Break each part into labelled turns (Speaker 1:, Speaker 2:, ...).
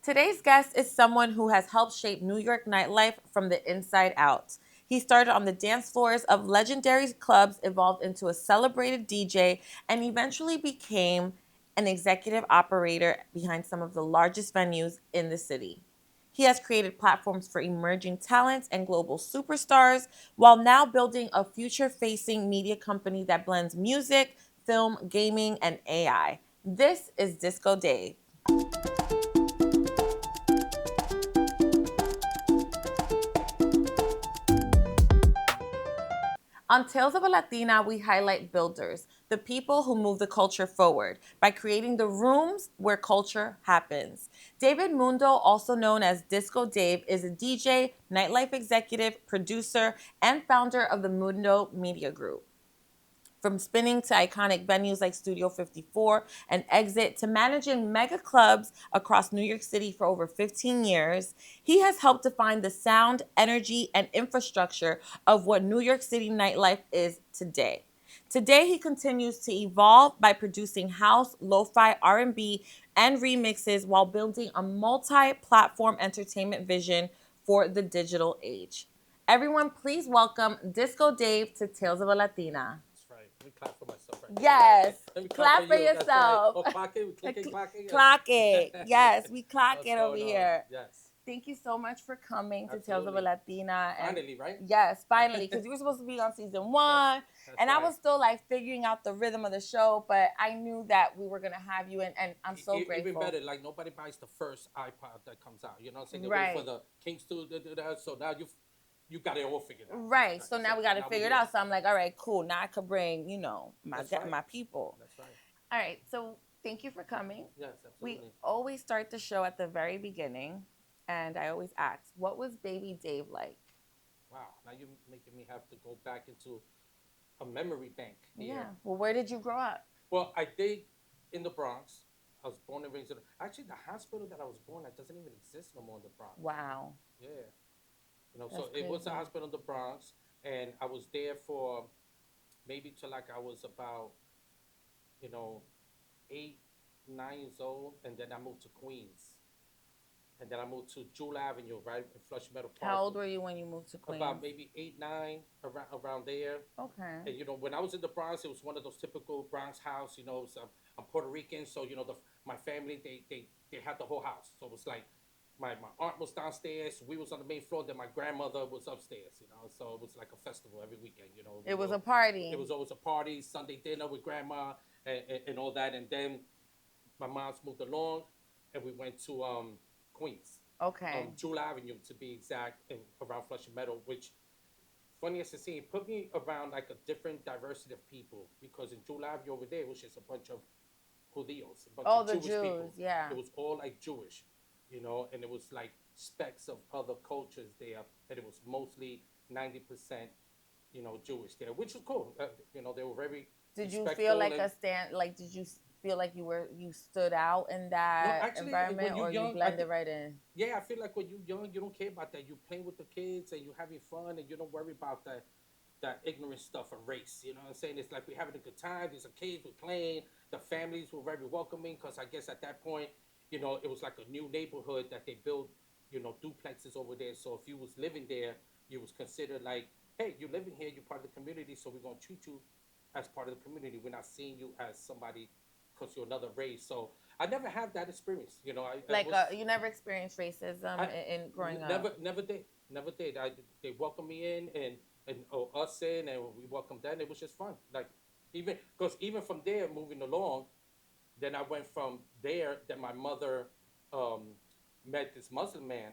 Speaker 1: Today's guest is someone who has helped shape New York nightlife from the inside out. He started on the dance floors of legendary clubs, evolved into a celebrated DJ, and eventually became an executive operator behind some of the largest venues in the city. He has created platforms for emerging talents and global superstars while now building a future facing media company that blends music, film, gaming, and AI. This is Disco Dave. On Tales of a Latina, we highlight builders, the people who move the culture forward by creating the rooms where culture happens. David Mundo, also known as Disco Dave, is a DJ, nightlife executive, producer, and founder of the Mundo Media Group. From spinning to iconic venues like Studio 54 and Exit to managing mega clubs across New York City for over 15 years, he has helped define the sound, energy, and infrastructure of what New York City nightlife is today. Today, he continues to evolve by producing house, lo-fi, R&B, and remixes while building a multi-platform entertainment vision for the digital age. Everyone, please welcome Disco Dave to Tales of a Latina.
Speaker 2: That's right. Let me clap for myself right
Speaker 1: Yes.
Speaker 2: there. Let me
Speaker 1: Clap for
Speaker 2: you. That's right.
Speaker 1: yourself.
Speaker 2: Oh, clock it. We click it, clock it.
Speaker 1: Clock it. Yes, we clock
Speaker 2: What's
Speaker 1: it over
Speaker 2: going on?
Speaker 1: here.
Speaker 2: Yes.
Speaker 1: Thank you so much for coming to Tales of a
Speaker 2: Absolutely.
Speaker 1: Latina. And
Speaker 2: Finally, right?
Speaker 1: yes, finally, because you were supposed to be on season one.
Speaker 2: That's
Speaker 1: And I
Speaker 2: right.
Speaker 1: was still like figuring out the rhythm of the show, but I knew that we were going to have you. And I'm so grateful.
Speaker 2: Even better, like nobody buys the first iPod that comes out. You know what I'm saying? They
Speaker 1: Right.
Speaker 2: wait for the Kings to do that. So now you got it all figured out.
Speaker 1: Right. So now we got to figure it out. So I'm like, all right, cool. Now I could bring, my people.
Speaker 2: That's right.
Speaker 1: All right. So thank you for coming.
Speaker 2: Yes,
Speaker 1: We
Speaker 2: absolutely.
Speaker 1: always start the show at the very beginning, and I always ask, what was Baby Dave like?
Speaker 2: Wow. Now you're making me have to go back into a memory bank here.
Speaker 1: Yeah. Well, where did you grow up?
Speaker 2: Well, I did in the Bronx. I was born and raised in. Actually, the hospital that I was born at doesn't even exist no more in the Bronx.
Speaker 1: Wow.
Speaker 2: Yeah,
Speaker 1: That's
Speaker 2: so it was a
Speaker 1: crazy.
Speaker 2: hospital in the Bronx, and I was there for maybe till like I was about, you know, 8, 9 years old, and then I moved to Queens, and then I moved to Jewel Avenue, right in Flushing Meadow Park.
Speaker 1: How old were you when you moved to Queens?
Speaker 2: About maybe 8, 9, around there.
Speaker 1: Okay.
Speaker 2: And when I was in the Bronx, it was one of those typical Bronx house. So I'm Puerto Rican, so my family they had the whole house. So it was like my aunt was downstairs, we was on the main floor, then my grandmother was upstairs. So it was like a festival every weekend.
Speaker 1: It was a party.
Speaker 2: It was always a party, Sunday dinner with grandma and all that. And then my mom's moved along, and we went to Queens.
Speaker 1: Okay.
Speaker 2: Jewel Avenue to be exact, and around Flushing Meadow, which funniest to see, it put me around like a different diversity of people, because in Jewel Avenue over there it was just a bunch of Judíos, a bunch of
Speaker 1: the
Speaker 2: Jewish
Speaker 1: Jews,
Speaker 2: people.
Speaker 1: yeah.
Speaker 2: It was all like Jewish, and it was like specks of other cultures there, and it was mostly 90%, Jewish there, which was cool. They were very.
Speaker 1: Did you feel like a stand? Like, did you feel like you stood out in that
Speaker 2: actually,
Speaker 1: environment, or
Speaker 2: young,
Speaker 1: you blended right in?
Speaker 2: Yeah, I feel like when you're young, you don't care about that. You're playing with the kids and you're having fun, and you don't worry about that ignorant stuff of race. You know what I'm saying? It's like we're having a good time. There's a kids, we're playing. The families were very welcoming, because I guess at that point, it was like a new neighborhood that they built, duplexes over there. So if you was living there, you was considered like, hey, you're living here, you're part of the community, so we're gonna treat you as part of the community. We're not seeing you as somebody because you're another race. So I never had that experience.
Speaker 1: You never experienced racism in growing
Speaker 2: never,
Speaker 1: up.
Speaker 2: never did. They welcomed me in, and us in, and we welcomed them. It was just fun. Like even from there, moving along, then I went from there. Then my mother met this Muslim man,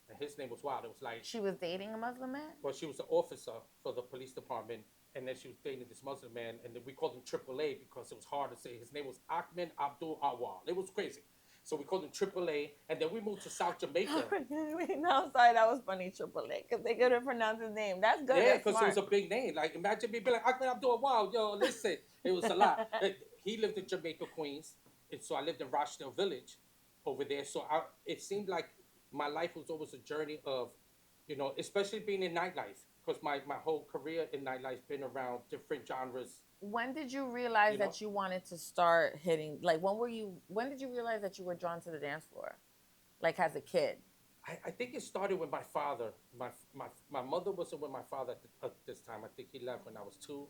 Speaker 2: and his name was Wild. It was like
Speaker 1: She was dating a Muslim man?
Speaker 2: well, she was an officer for the police department, and then she was dating this Muslim man, and then we called him AAA because it was hard to say. His name was Ahmed Abdul Awal. It was crazy. So we called him AAA, and then we moved to South Jamaica.
Speaker 1: Wait, no, I'm sorry, that was funny, AAA, because they couldn't pronounce his name. That's good.
Speaker 2: Yeah,
Speaker 1: That's
Speaker 2: because it was
Speaker 1: smart.
Speaker 2: a big name. Like, imagine me being like, Ahmed Abdul Awal. Yo, listen, it was a lot. He lived in Jamaica, Queens, and so I lived in Rochdale Village over there. So it seemed like my life was always a journey of, especially being in nightlife, because my whole career in nightlife been around different genres.
Speaker 1: When did you realize
Speaker 2: You know?
Speaker 1: that you wanted to start hitting? Like, when did you realize that you were drawn to the dance floor? like as a kid?
Speaker 2: I think it started with my father. My mother wasn't with my father at this time. I think he left when I was 2,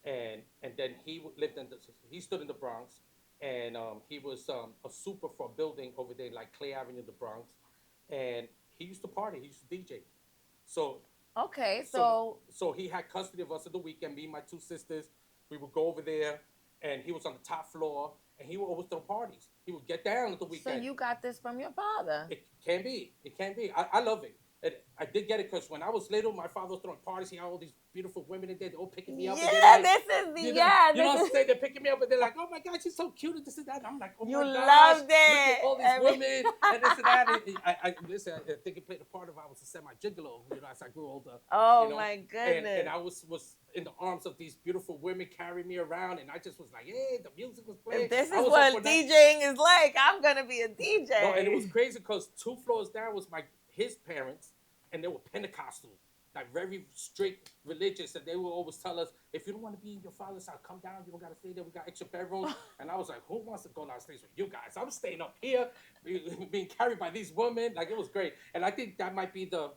Speaker 2: and then lived in he stood in the Bronx, and he was a super for a building over there like Clay Avenue, the Bronx, and he used to party. He used to DJ. So
Speaker 1: Okay,
Speaker 2: so
Speaker 1: so
Speaker 2: so he had custody of us at the weekend. Me and my 2 sisters, we would go over there, and he was on the top floor, and he would always throw parties. He would get down at the
Speaker 1: so
Speaker 2: weekend.
Speaker 1: you got this from your father.
Speaker 2: It can be. It can be. I love it. And I did get it because when I was little, my father was throwing parties. He had all these beautiful women in there. They're all picking me up, and they're
Speaker 1: Yeah,
Speaker 2: like,
Speaker 1: this is the
Speaker 2: you know
Speaker 1: this
Speaker 2: what I'm
Speaker 1: is
Speaker 2: saying? They're picking me up, and they're like, oh my God, she's so cute, and this and that. And I'm like, oh
Speaker 1: you
Speaker 2: my gosh,
Speaker 1: loved
Speaker 2: look at
Speaker 1: it.
Speaker 2: all these women, and this and that. And listen, I think it played a part of I was a semi-gigolo, as I grew older,
Speaker 1: Oh my
Speaker 2: and
Speaker 1: goodness.
Speaker 2: I was in the arms of these beautiful women carrying me around, and I just was like, hey, the music was playing.
Speaker 1: If this
Speaker 2: I
Speaker 1: is
Speaker 2: was up
Speaker 1: what
Speaker 2: for that.
Speaker 1: DJing is like, I'm gonna be a
Speaker 2: No, and it was
Speaker 1: DJ.
Speaker 2: crazy because 2 floors down was his parents, and they were Pentecostal, like very strict religious, and they would always tell us, if you don't want to be in your father's house, come down. You don't gotta stay there. We got extra bedrooms. And I was like, who wants to go downstairs with you guys? I'm staying up here, being carried by these women. Like it was great, and I think that might be the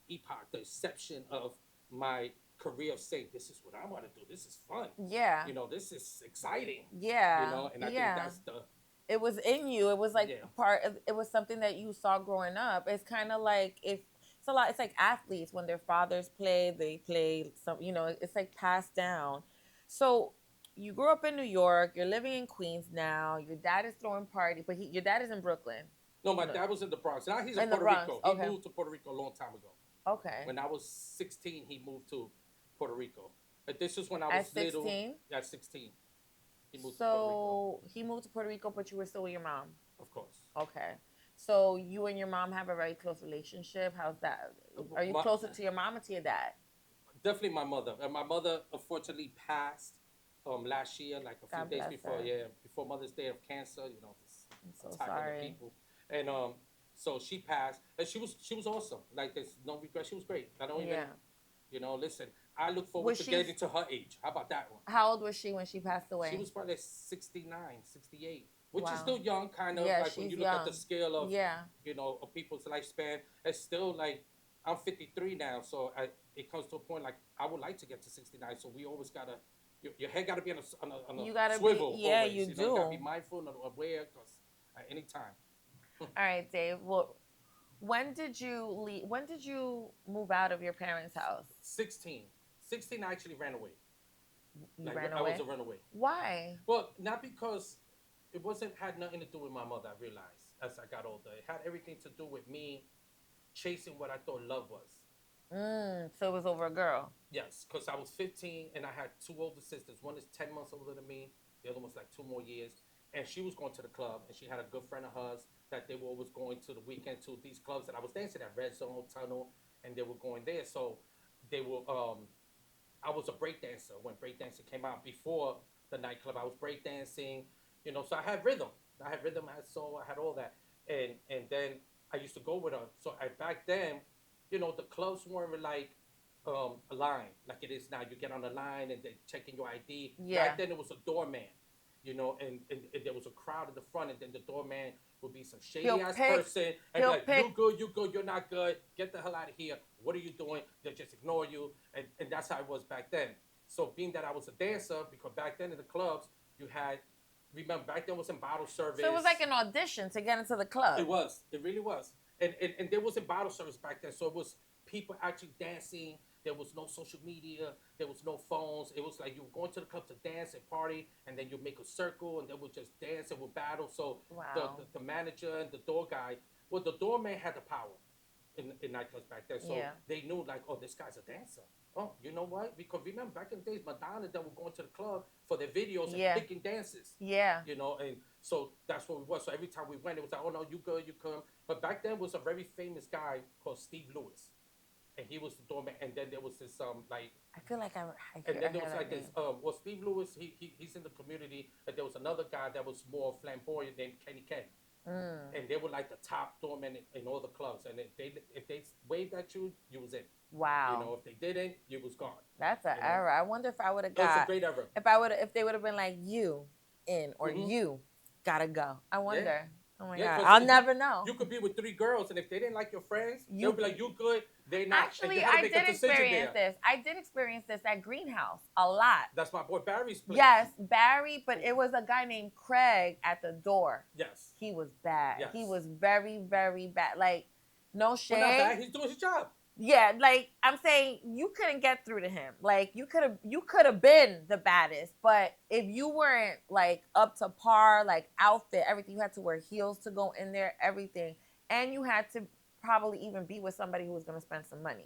Speaker 2: epoch, the exception of my career of saying, this is what I want to do. This is fun.
Speaker 1: Yeah,
Speaker 2: This is exciting.
Speaker 1: yeah,
Speaker 2: And I think
Speaker 1: yeah.
Speaker 2: that's the
Speaker 1: It was in you. It was like
Speaker 2: yeah.
Speaker 1: part of, it was something that you saw growing up. It's kind of like if it's a lot, it's like athletes when their fathers play, they play some, it's like passed down. So you grew up in New York, you're living in Queens now, your dad is throwing party, but your dad is in Brooklyn.
Speaker 2: No, my
Speaker 1: No,
Speaker 2: dad was in the Bronx. Now he's in
Speaker 1: in the
Speaker 2: Puerto
Speaker 1: Bronx.
Speaker 2: Rico. He
Speaker 1: Okay.
Speaker 2: moved to Puerto Rico a long time ago.
Speaker 1: Okay.
Speaker 2: When I was 16, he moved to Puerto Rico. But this is when I
Speaker 1: At
Speaker 2: was little.
Speaker 1: 16?
Speaker 2: At 16, he moved to Puerto Rico.
Speaker 1: So he moved to Puerto Rico, but you were still with your mom.
Speaker 2: Of course.
Speaker 1: Okay. So you and your mom have a very close relationship. How's that? Are you closer to your mom or to your dad?
Speaker 2: Definitely my mother. And my mother unfortunately passed last year, like a few
Speaker 1: God
Speaker 2: days
Speaker 1: bless
Speaker 2: before,
Speaker 1: her.
Speaker 2: before Mother's Day of cancer. This
Speaker 1: I'm so
Speaker 2: attack on the
Speaker 1: sorry.
Speaker 2: people. And so she passed, and she was awesome. Like there's no regret. She was great. I don't even
Speaker 1: Yeah.
Speaker 2: listen. I look forward
Speaker 1: Was
Speaker 2: to
Speaker 1: she?
Speaker 2: getting to her age. How about that one?
Speaker 1: How old was she when she passed
Speaker 2: She
Speaker 1: away?
Speaker 2: was probably 69, 68, which is
Speaker 1: Wow.
Speaker 2: still young, kind of
Speaker 1: Yeah,
Speaker 2: like when
Speaker 1: she's
Speaker 2: you look at the
Speaker 1: young.
Speaker 2: scale of
Speaker 1: Yeah.
Speaker 2: of people's lifespan. It's still like I'm 53 now, so it comes to a point like I would like to get to 69. So we always gotta your head gotta be on
Speaker 1: You
Speaker 2: a
Speaker 1: gotta be.
Speaker 2: swivel
Speaker 1: Yeah,
Speaker 2: always.
Speaker 1: you
Speaker 2: You
Speaker 1: do.
Speaker 2: gotta be mindful and aware because at any time.
Speaker 1: All right, Dave. Well, when did you leave? When did you move out of your parents' house?
Speaker 2: 16, 16, I actually ran away.
Speaker 1: You
Speaker 2: Like
Speaker 1: ran
Speaker 2: I was
Speaker 1: away.
Speaker 2: a runaway.
Speaker 1: Why?
Speaker 2: Well, not because it wasn't had nothing to do with my mother. I realized as I got older, it had everything to do with me chasing what I thought love was.
Speaker 1: So it was over a girl.
Speaker 2: Yes, because I was 15 and I had 2 older sisters. One is 10 months older than me. The other one's like 2 more years. And she was going to the club, and she had a good friend of hers that they were always going to the weekend to these clubs that I was dancing at, Red Zone, Tunnel, and they were going there. So they were. I was a breakdancer when breakdancing came out. Before the nightclub, I was breakdancing. So I had rhythm. I had rhythm. I had soul. I had all that. And then I used to go with her. So back then, the clubs weren't like a line like it is now. You get on the line and they're checking your ID.
Speaker 1: Yeah.
Speaker 2: Back then it was a doorman, and there was a crowd at the front, and then the doorman would be some shady ass person and be like, you good, you're not good, get the hell out of here. What are you doing? They'll just ignore you, and that's how it was back then. So being that I was a dancer, because back then in the clubs you had, remember back then was in bottle service.
Speaker 1: So it was like an audition to get into the club.
Speaker 2: It was. It really was. And there wasn't bottle service back then, so it was people actually dancing. There was no social media. There was no phones. It was like you were going to the club to dance and party, and then you make a circle, and they would just dance and would battle. So
Speaker 1: wow.
Speaker 2: the manager and the door guy, well, the doorman had the power in nightclubs back then. So they knew like, oh, this guy's a dancer. Oh, you know what? Because remember back in the days, Madonna that were going to the club for their videos and picking dances.
Speaker 1: Yeah.
Speaker 2: And so that's what we was. So every time we went, it was like, oh no, you good, you come. But back then was a very famous guy called Steve Lewis, and he was the doorman. And then there was this like.
Speaker 1: I feel like I
Speaker 2: and then there was like this. Well, Steve Lewis, he's in the community, and there was another guy that was more flamboyant named Kenny K. And they were like the top doormen in all the clubs. And if they waved at you, you was in.
Speaker 1: Wow.
Speaker 2: If they didn't, you was gone.
Speaker 1: That's an error. I wonder if I would have got.
Speaker 2: That's a great error.
Speaker 1: If they would have been like you in or you gotta go. I wonder. Oh my
Speaker 2: Yeah,
Speaker 1: god,
Speaker 2: because
Speaker 1: I'll never know.
Speaker 2: you could be with three girls, and if they didn't like your friends, they'll
Speaker 1: You
Speaker 2: be like, "You good? They not," and you
Speaker 1: actually,
Speaker 2: had to
Speaker 1: I
Speaker 2: make a
Speaker 1: did
Speaker 2: decision
Speaker 1: experience
Speaker 2: there.
Speaker 1: this. I did experience this at Greenhouse a lot.
Speaker 2: That's my boy Barry's place.
Speaker 1: Yes, Barry, but it was a guy named Craig at the door.
Speaker 2: Yes,
Speaker 1: He was bad. He
Speaker 2: yes.
Speaker 1: was very, very bad. Like, no
Speaker 2: Well, not
Speaker 1: shade.
Speaker 2: bad. He's doing his job.
Speaker 1: Yeah, like I'm saying, you couldn't get through to him. Like you could have been the baddest, but if you weren't like up to par, like outfit, everything, you had to wear heels to go in there, everything, and you had to probably even be with somebody who was gonna spend some money.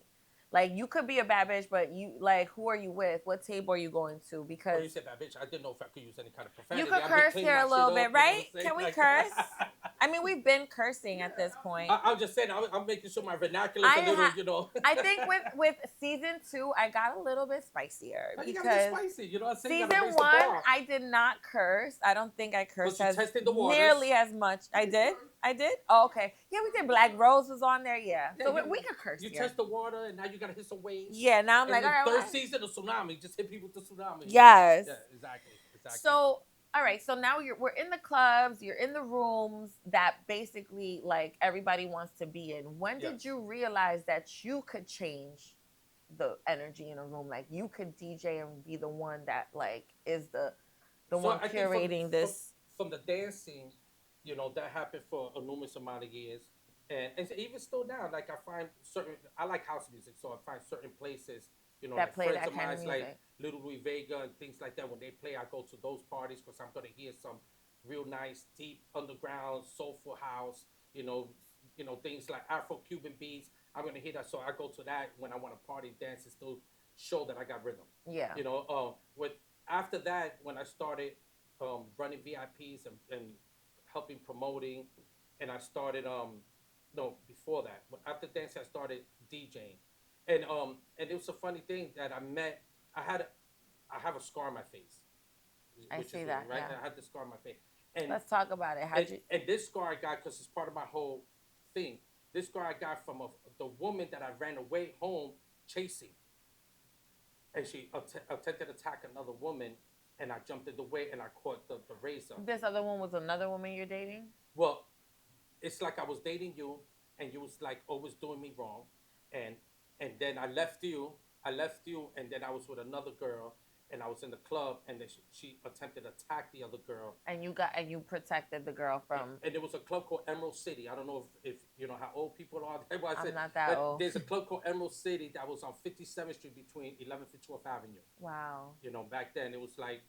Speaker 1: Like you could be a bad bitch, but you like who are you with? What table are you going to?
Speaker 2: Oh, you
Speaker 1: Because
Speaker 2: said bad bitch. I didn't know if I could use any kind of
Speaker 1: you
Speaker 2: profanity.
Speaker 1: could
Speaker 2: I've been
Speaker 1: curse
Speaker 2: cleaning
Speaker 1: here
Speaker 2: my
Speaker 1: a
Speaker 2: shit
Speaker 1: little
Speaker 2: up.
Speaker 1: bit,
Speaker 2: You know what
Speaker 1: right?
Speaker 2: I'm saying?
Speaker 1: Can we
Speaker 2: Like,
Speaker 1: curse? I mean, we've been cursing at this point.
Speaker 2: I'm just saying. I'm making sure my vernacular is
Speaker 1: I
Speaker 2: a little,
Speaker 1: ha-
Speaker 2: you know.
Speaker 1: I think with season 2, I got a little bit spicier
Speaker 2: How you gotta get
Speaker 1: because
Speaker 2: spicy? You know what I'm saying? You
Speaker 1: season
Speaker 2: gotta raise the
Speaker 1: 1
Speaker 2: bar.
Speaker 1: I did not curse. I don't think I
Speaker 2: But
Speaker 1: cursed
Speaker 2: you
Speaker 1: as
Speaker 2: tested the waters.
Speaker 1: nearly as much. I did. I did. Oh, okay. Yeah, we did. Black Rose was on there. Yeah,
Speaker 2: Yeah,
Speaker 1: so we could curse
Speaker 2: you
Speaker 1: here.
Speaker 2: test the water, and now you gotta hit some waves.
Speaker 1: Yeah. Now I'm
Speaker 2: And
Speaker 1: like, all
Speaker 2: then
Speaker 1: right,
Speaker 2: third
Speaker 1: what?
Speaker 2: season, the tsunami. Just hit people with the tsunami.
Speaker 1: Yes.
Speaker 2: Yeah, exactly, exactly.
Speaker 1: So all right, so now we're in the clubs, you're in the rooms that basically like everybody wants to be in. When did
Speaker 2: Yes.
Speaker 1: you realize that you could change the energy in a room? Like you could DJ and be the one that like is the
Speaker 2: So
Speaker 1: one
Speaker 2: I think
Speaker 1: curating this.
Speaker 2: from the dancing, you know, that happened for a numerous amount of years, and even still now, like I find certain. I like house music, so I find certain places, you know,
Speaker 1: That
Speaker 2: like
Speaker 1: play
Speaker 2: friends
Speaker 1: that
Speaker 2: of
Speaker 1: kind of
Speaker 2: mine's like
Speaker 1: music.
Speaker 2: Little Louis Vega and things like that. When they play, I go to those parties because I'm gonna hear some real nice, deep underground soulful house. Things like Afro Cuban beats. I'm gonna hear that, so I go to that when I want to party, dance, and still show that I got rhythm.
Speaker 1: Yeah.
Speaker 2: With after that, when I started running VIPs and helping promoting, and I started no before that. But after dance, I started DJing, and it was a funny thing that I have a scar on my face,
Speaker 1: I
Speaker 2: which is
Speaker 1: see
Speaker 2: weird,
Speaker 1: that.
Speaker 2: right?
Speaker 1: Yeah.
Speaker 2: I had this scar on my face, and
Speaker 1: Let's talk about it.
Speaker 2: and,
Speaker 1: How'd you
Speaker 2: and this scar I got because it's part of my whole thing. This scar I got from the woman that I ran away home chasing, and she attempted to attack another woman, and I jumped in the way and I caught the razor.
Speaker 1: this other one was another woman you're dating?
Speaker 2: Well, it's like I was dating you, and you was like always doing me wrong, and and then I left you, and then I was with another girl, and I was in the club, and then she attempted to attack the other girl,
Speaker 1: And you protected the girl from.
Speaker 2: and there was a club called Emerald City. I don't know if you know how old people are. That's why I
Speaker 1: I'm
Speaker 2: said
Speaker 1: not that
Speaker 2: that
Speaker 1: old.
Speaker 2: there's a club called Emerald City that was on 57th Street between 11th and 12th Avenue.
Speaker 1: Wow.
Speaker 2: Back then it was like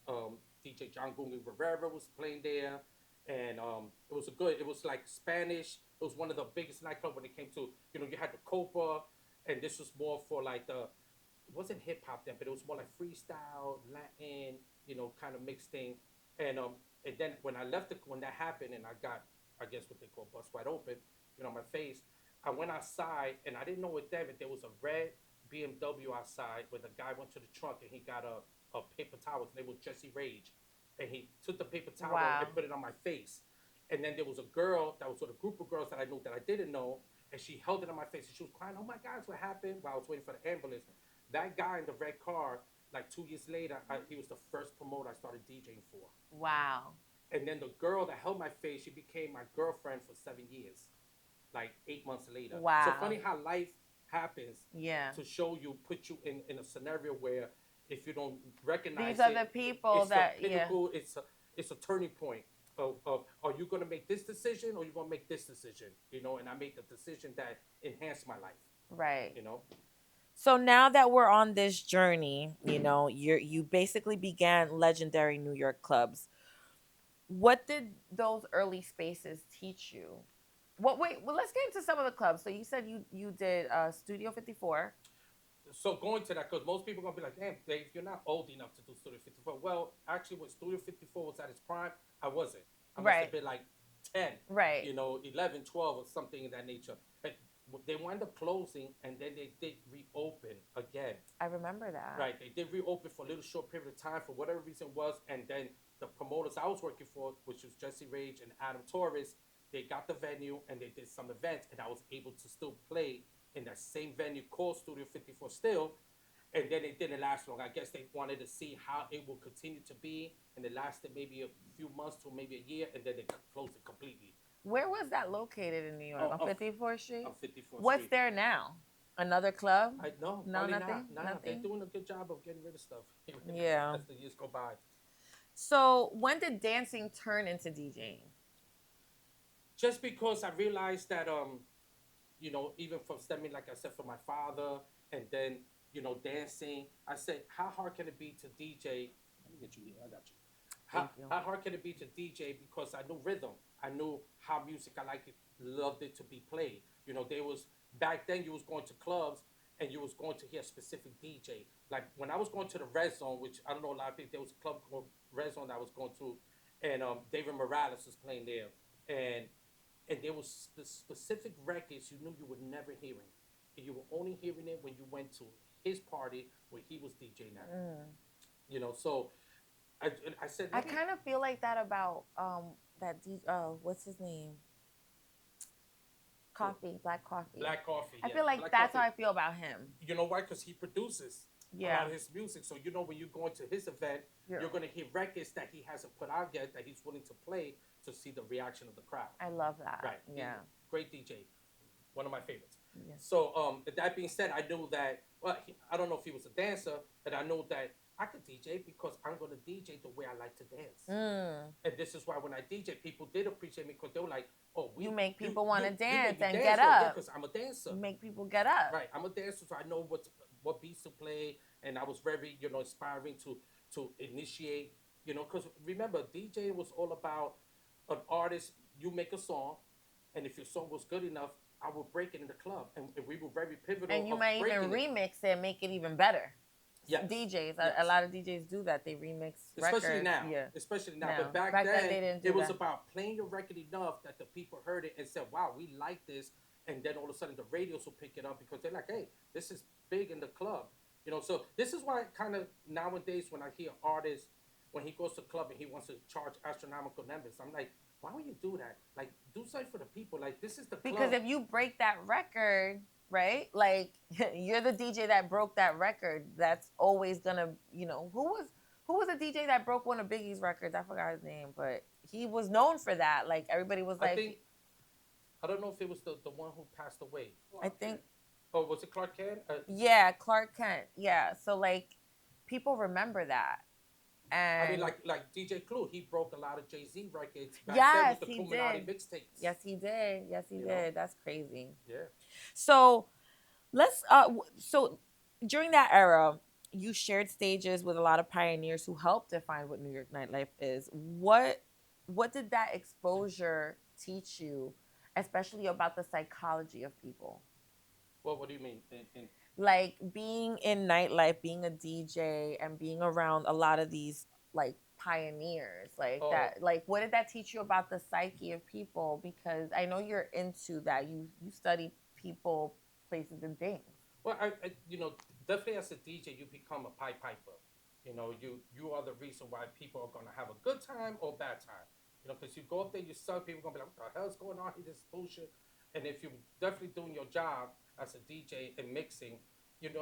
Speaker 2: DJ John Gungi Rivera was playing there, and it was like Spanish. It was one of the biggest nightclubs when it came to, you had the Copa, and this was more for like it wasn't hip hop then, but it was more like freestyle, Latin, kind of mixed thing. And then when I left when that happened, and I got, I guess what they call bust wide open, my face. I went outside, and I didn't know it then, but there was a red BMW outside where the guy went to the trunk and he got a paper towel. His name was Jesse Rage, and he took the paper towel
Speaker 1: Wow.
Speaker 2: and put it on my face. And then there was a girl that was with a group of girls that I knew that I didn't know, and she held it on my face and she was crying, "Oh my God, what happened?" While I was waiting for the ambulance. That guy in the red car, like 2 years later, he was the first promoter I started DJing for.
Speaker 1: Wow.
Speaker 2: And then the girl that held my face, she became my girlfriend for 7 years, like 8 months later.
Speaker 1: Wow.
Speaker 2: So funny how life happens,
Speaker 1: Yeah.
Speaker 2: to show you, put you in a scenario where if you don't recognize
Speaker 1: These are
Speaker 2: it,
Speaker 1: the people
Speaker 2: it's
Speaker 1: that
Speaker 2: the pinnacle. Yeah. It's a turning point of are you gonna make this decision or you gonna make this decision? And I made the decision that enhanced my life.
Speaker 1: Right.
Speaker 2: You know.
Speaker 1: So now that we're on this journey, you basically began legendary New York clubs. What did those early spaces teach you? What wait, well let's get into some of the clubs. So you said you did Studio 54.
Speaker 2: So going to that, because most people are gonna be like, "Damn, Dave, you're not old enough to do Studio 54." Well, actually, when Studio 54 was at its prime, I wasn't. I must have
Speaker 1: Right.
Speaker 2: been like 10,
Speaker 1: Right.
Speaker 2: 11, 12, or something in that nature. But they wound up closing, and then they did reopen again.
Speaker 1: I remember that.
Speaker 2: Right, they did reopen for a little short period of time for whatever reason it was, and then the promoters I was working for, which was Jesse Rage and Adam Torres, they got the venue and they did some events, and I was able to still play in that same venue called Studio 54 still. And then it didn't last long. I guess they wanted to see how it will continue to be, and it lasted maybe a few months to maybe a year, and then they closed it completely.
Speaker 1: Where was that located in New York?
Speaker 2: Oh,
Speaker 1: On 54th Street?
Speaker 2: of 54th
Speaker 1: What's
Speaker 2: Street.
Speaker 1: there now? Another club?
Speaker 2: I no,
Speaker 1: No,
Speaker 2: probably
Speaker 1: nothing?
Speaker 2: not. Nah, they're
Speaker 1: Nothing?
Speaker 2: doing a good job of getting rid of stuff
Speaker 1: Yeah.
Speaker 2: as the years go by.
Speaker 1: So when did dancing turn into DJing?
Speaker 2: Just because I realized that even from stemming, like I said, from my father, and then dancing, I said, how hard can it be to DJ? Let me get you here. I got you. How
Speaker 1: Thank you.
Speaker 2: how hard can it be to DJ? Because I knew rhythm. I knew how music I liked it, loved it to be played. There was back then you was going to clubs and you was going to hear a specific DJ. Like when I was going to the Red Zone, which I don't know a lot of people, there was a club called Red Zone that I was going to, and David Morales was playing there, and there was specific records you knew you were never hearing. And you were only hearing it when you went to his party where he was DJing at. So I, I said,
Speaker 1: I kind of feel like that about that what's his name? Coffee, Black Coffee.
Speaker 2: Black Coffee.
Speaker 1: I
Speaker 2: Yeah.
Speaker 1: feel like
Speaker 2: Black
Speaker 1: that's
Speaker 2: Coffee.
Speaker 1: how I feel about him.
Speaker 2: You know why? Because he produces a lot of his music. So when you go into his event, you're going to hear records that he hasn't put out yet that he's willing to play to see the reaction of the crowd.
Speaker 1: I love that.
Speaker 2: Right.
Speaker 1: Yeah.
Speaker 2: Great DJ. One of my favorites.
Speaker 1: Yeah.
Speaker 2: So that being said, I knew that, I don't know if he was a dancer, but I know that I could DJ because I'm going to DJ the way I like to dance. And this is why when I DJ, people did appreciate me because they were like, oh,
Speaker 1: you make people want to dance and
Speaker 2: dance
Speaker 1: get up.
Speaker 2: Because I'm a dancer.
Speaker 1: You make people get up.
Speaker 2: Right. I'm a dancer, so I know what beats to play. And I was very, inspiring to initiate, because remember, DJ was all about an artist. You make a song, and if your song was good enough, I would break it in the club, and we were very pivotal.
Speaker 1: And you might even remix it and make it even better.
Speaker 2: Yes.
Speaker 1: DJs, a lot of DJs do that. They remix
Speaker 2: especially
Speaker 1: records.
Speaker 2: now.
Speaker 1: Yeah.
Speaker 2: Especially now. But back then
Speaker 1: they didn't do
Speaker 2: it was
Speaker 1: that.
Speaker 2: about playing your record enough that the people heard it and said, "Wow, we like this." And then all of a sudden the radios will pick it up because they're like, "Hey, this is big in the club." So this is why kind of nowadays when I hear artists when he goes to the club and he wants to charge astronomical numbers, I'm like, why would you do that? Like, do something for the people. Like, this is the club.
Speaker 1: Because if you break that record, right? Like, you're the DJ that broke that record. That's always gonna, who was a DJ that broke one of Biggie's records? I forgot his name, but he was known for that. Like, everybody was like,
Speaker 2: I don't know if it was the one who passed away.
Speaker 1: I think.
Speaker 2: Oh, was it Clark Kent?
Speaker 1: Yeah, Clark Kent. Yeah. So like, people remember that. And
Speaker 2: I mean, like DJ Clue, he broke a lot of Jay-Z records back
Speaker 1: yes,
Speaker 2: then with the
Speaker 1: he
Speaker 2: Illuminati
Speaker 1: did.
Speaker 2: mixtapes.
Speaker 1: Yes, he did. Yes, he did. That's crazy.
Speaker 2: Yeah.
Speaker 1: So so during that era, you shared stages with a lot of pioneers who helped define what New York nightlife is. What did that exposure teach you, especially about the psychology of people?
Speaker 2: Well, what do you mean?
Speaker 1: Like being in nightlife, being a DJ, and being around a lot of these like pioneers, like that. Like, what did that teach you about the psyche of people? Because I know you're into that. You study people, places, and things.
Speaker 2: Well, I definitely as a DJ, you become a pipe piper. You are the reason why people are gonna have a good time or bad time. Because you go up there, you sell, people are gonna be like, what the hell's going on here? This bullshit. And if you're definitely doing your job as a DJ and mixing, you're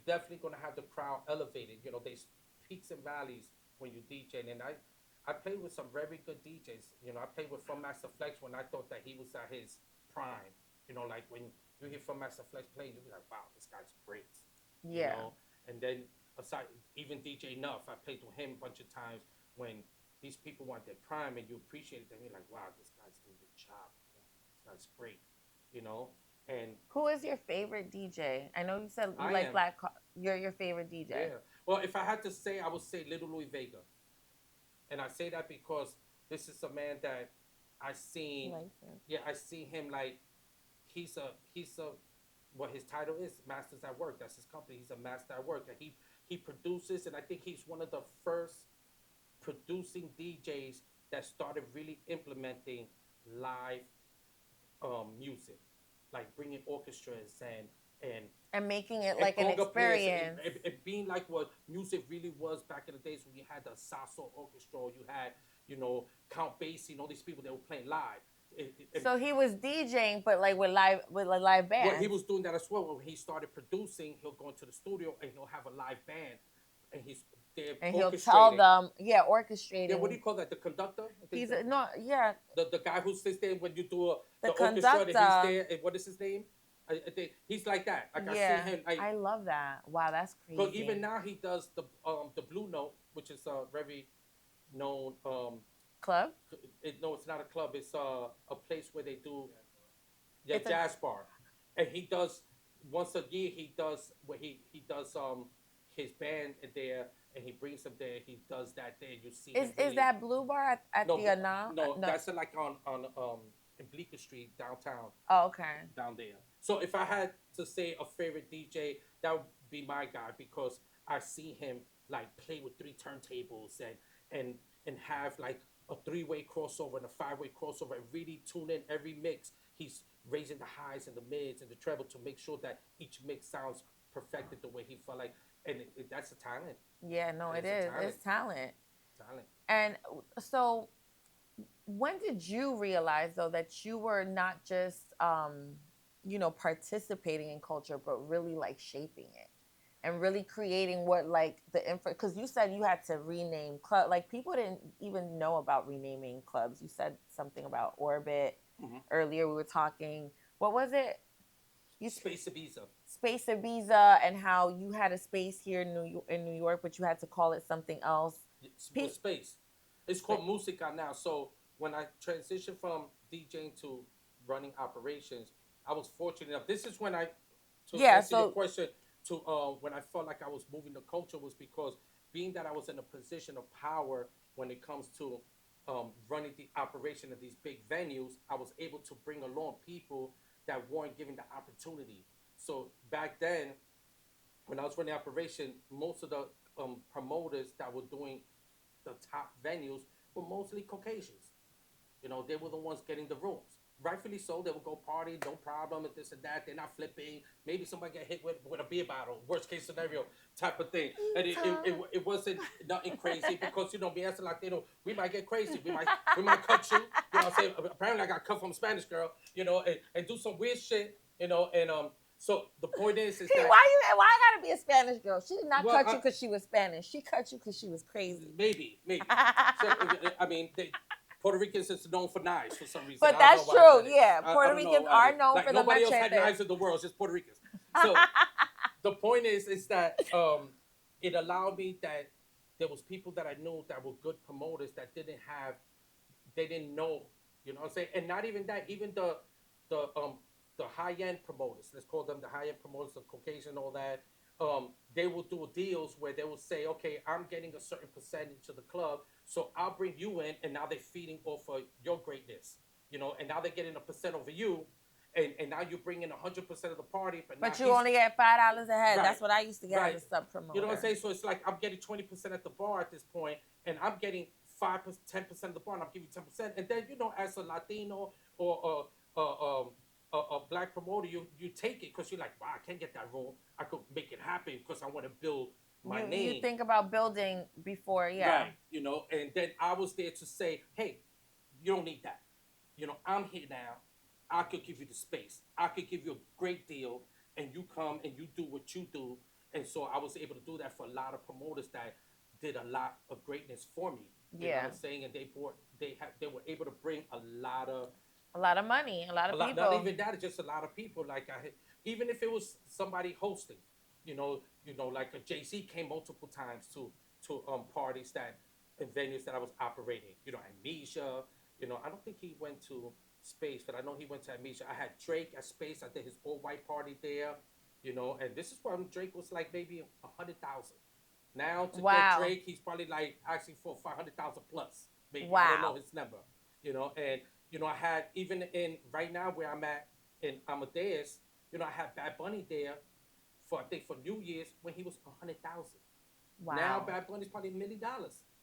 Speaker 2: definitely gonna have the crowd elevated. There's peaks and valleys when you DJ. And I played with some very good DJs. I played with From Master Flex when I thought that he was at his prime. Like when you hear From Master Flex playing, you'll be like, wow, this guy's great.
Speaker 1: Yeah.
Speaker 2: And then aside, even DJ Nuff, I played with him a bunch of times when these people want their prime and you appreciate it. Then you're like, wow, this guy's doing a good job. This guy's great. And
Speaker 1: who is your favorite DJ? I know you said you like you're your favorite DJ.
Speaker 2: Yeah. Well, if I had to say, I would say Little Louis Vega. And I say that because this is a man that I seen. Yeah, I see him like he's a what his title is, Masters at Work. That's his company. He's a master at work. And he produces, and I think he's one of the first producing DJs that started really implementing live music, like bringing orchestras and
Speaker 1: making it like an experience.
Speaker 2: And being like what music really was back in the days when you had the salsa orchestra, you had, Count Basie and all these people that were playing live.
Speaker 1: So he was DJing, but like with a live band.
Speaker 2: Well, he was doing that as well. When he started producing, he'll go into the studio and he'll have a live band, and he's they're
Speaker 1: And he'll tell
Speaker 2: orchestrating.
Speaker 1: them, yeah,
Speaker 2: Yeah, what do
Speaker 1: orchestrating.
Speaker 2: you call that? The conductor? I think
Speaker 1: He's
Speaker 2: that
Speaker 1: no, yeah,
Speaker 2: the guy who sits there when you do
Speaker 1: the
Speaker 2: the orchestra and he's
Speaker 1: conductor.
Speaker 2: there. And what is his name? I think he's like that. Like I see
Speaker 1: Yeah,
Speaker 2: him like.
Speaker 1: I love that. Wow, that's
Speaker 2: But even
Speaker 1: crazy.
Speaker 2: now he does the Blue Note, which is a very known
Speaker 1: Club.
Speaker 2: no, it's not a club. It's a place where they do yeah
Speaker 1: It's a.
Speaker 2: jazz bar, and he does once a year. He does where he does his band there, and he brings them there. He does that there. You see him
Speaker 1: Is
Speaker 2: really
Speaker 1: that Blue Bar at
Speaker 2: no
Speaker 1: the Ana?
Speaker 2: no
Speaker 1: No.
Speaker 2: that's like on in Bleecker Street downtown
Speaker 1: Oh, okay.
Speaker 2: down there. So if I had to say a favorite DJ, that would be my guy because I see him like play with three turntables and and have like a three-way crossover and a five-way crossover and really tune in every mix. He's raising the highs and the mids and the treble to make sure that each mix sounds perfected the way he felt like, and that's a talent.
Speaker 1: Yeah, no,
Speaker 2: That
Speaker 1: it
Speaker 2: is a
Speaker 1: is.
Speaker 2: talent.
Speaker 1: It's talent.
Speaker 2: Talent.
Speaker 1: And so, when did you realize though that you were not just participating in culture, but really like shaping it and really creating what like the info? Because you said you had to rename club. Like people didn't even know about renaming clubs. You said something about Orbit
Speaker 2: Mm-hmm.
Speaker 1: earlier. We were talking. What was it? You
Speaker 2: Space Ibiza.
Speaker 1: Space Ibiza, and how you had a space here in New York, but you had to call it something else.
Speaker 2: With
Speaker 1: Pe-
Speaker 2: space. It's called Musica now. So when I transitioned from DJing to running operations, I was fortunate enough. This is when to
Speaker 1: yeah,
Speaker 2: answer your
Speaker 1: so
Speaker 2: question, to when I felt like I was moving the culture was because being that I was in a position of power when it comes to running the operation of these big venues, I was able to bring along people that weren't given the opportunity. So back then, when I was running the operation, most of the promoters that were doing the top venues were mostly Caucasians. You know, they were the ones getting the rooms. Rightfully so, they would go party, no problem, and this and that. They're not flipping. Maybe somebody get hit with a beer bottle, worst case scenario type of thing. And it wasn't nothing crazy because, me as a Latino, we might get crazy. We might cut you. You know what I'm saying? Apparently, I got cut from a Spanish girl, and do some weird shit, so the point is that,
Speaker 1: Why I gotta be a Spanish girl? She did not
Speaker 2: well,
Speaker 1: cut you because she was Spanish. She cut you because she was crazy.
Speaker 2: maybe. So, I mean, Puerto Ricans is known for knives for some reason.
Speaker 1: But
Speaker 2: I don't know
Speaker 1: that's
Speaker 2: why
Speaker 1: true.
Speaker 2: that is.
Speaker 1: Yeah,
Speaker 2: I
Speaker 1: Puerto
Speaker 2: don't know
Speaker 1: Ricans
Speaker 2: why.
Speaker 1: are known
Speaker 2: Like
Speaker 1: for the
Speaker 2: nobody else had
Speaker 1: machetes.
Speaker 2: knives in the world, just Puerto Ricans. So the point is that it allowed me that there was people that I knew that were good promoters that they didn't know, you know what I'm saying? And not even that, even the the high end promoters, let's call them the high end promoters, the Caucasian, all that. They will do deals where they will say, okay, I'm getting a certain percentage of the club, so I'll bring you in, and now they're feeding off of your greatness, and now they're getting a percent over you, and now you bring in 100% of the party, but now
Speaker 1: But you
Speaker 2: he's
Speaker 1: only get $5 a head.
Speaker 2: right,
Speaker 1: That's what I used to get
Speaker 2: right.
Speaker 1: as a sub
Speaker 2: You know what I'm
Speaker 1: promoter.
Speaker 2: saying? So it's like I'm getting 20% at the bar at this point, and I'm getting 5%, 10% of the bar, and I'm giving 10%. And then as a Latino or a black promoter, you take it because you're like, wow, I can't get that room. I could make it happen because I want to build my
Speaker 1: You
Speaker 2: name.
Speaker 1: think about building before, yeah.
Speaker 2: Right. And then I was there to say, hey, you don't need that. I'm here now. I could give you the space. I could give you a great deal, and you come and you do what you do. And so I was able to do that for a lot of promoters that did a lot of greatness for me. You know what
Speaker 1: Yeah.
Speaker 2: I'm saying? And they were able to bring
Speaker 1: A lot of money, a lot
Speaker 2: a
Speaker 1: of
Speaker 2: lot, not
Speaker 1: people.
Speaker 2: even that, it's just a lot of people. Like even if it was somebody hosting, like a JC came multiple times to parties that and venues that I was operating. Amnesia. I don't think he went to Space, but I know he went to Amnesia. I had Drake at Space. I did his all white party there. And this is when Drake was like maybe 100,000. Now to get
Speaker 1: Wow.
Speaker 2: Drake, he's probably like asking for 500,000 plus. Maybe I don't know
Speaker 1: Wow.
Speaker 2: his number. And I had even in right now where I'm at in Amadeus. I had Bad Bunny there for I think for New Year's when he was 100,000. Now
Speaker 1: Wow.
Speaker 2: Bad Bunny's probably $1 million,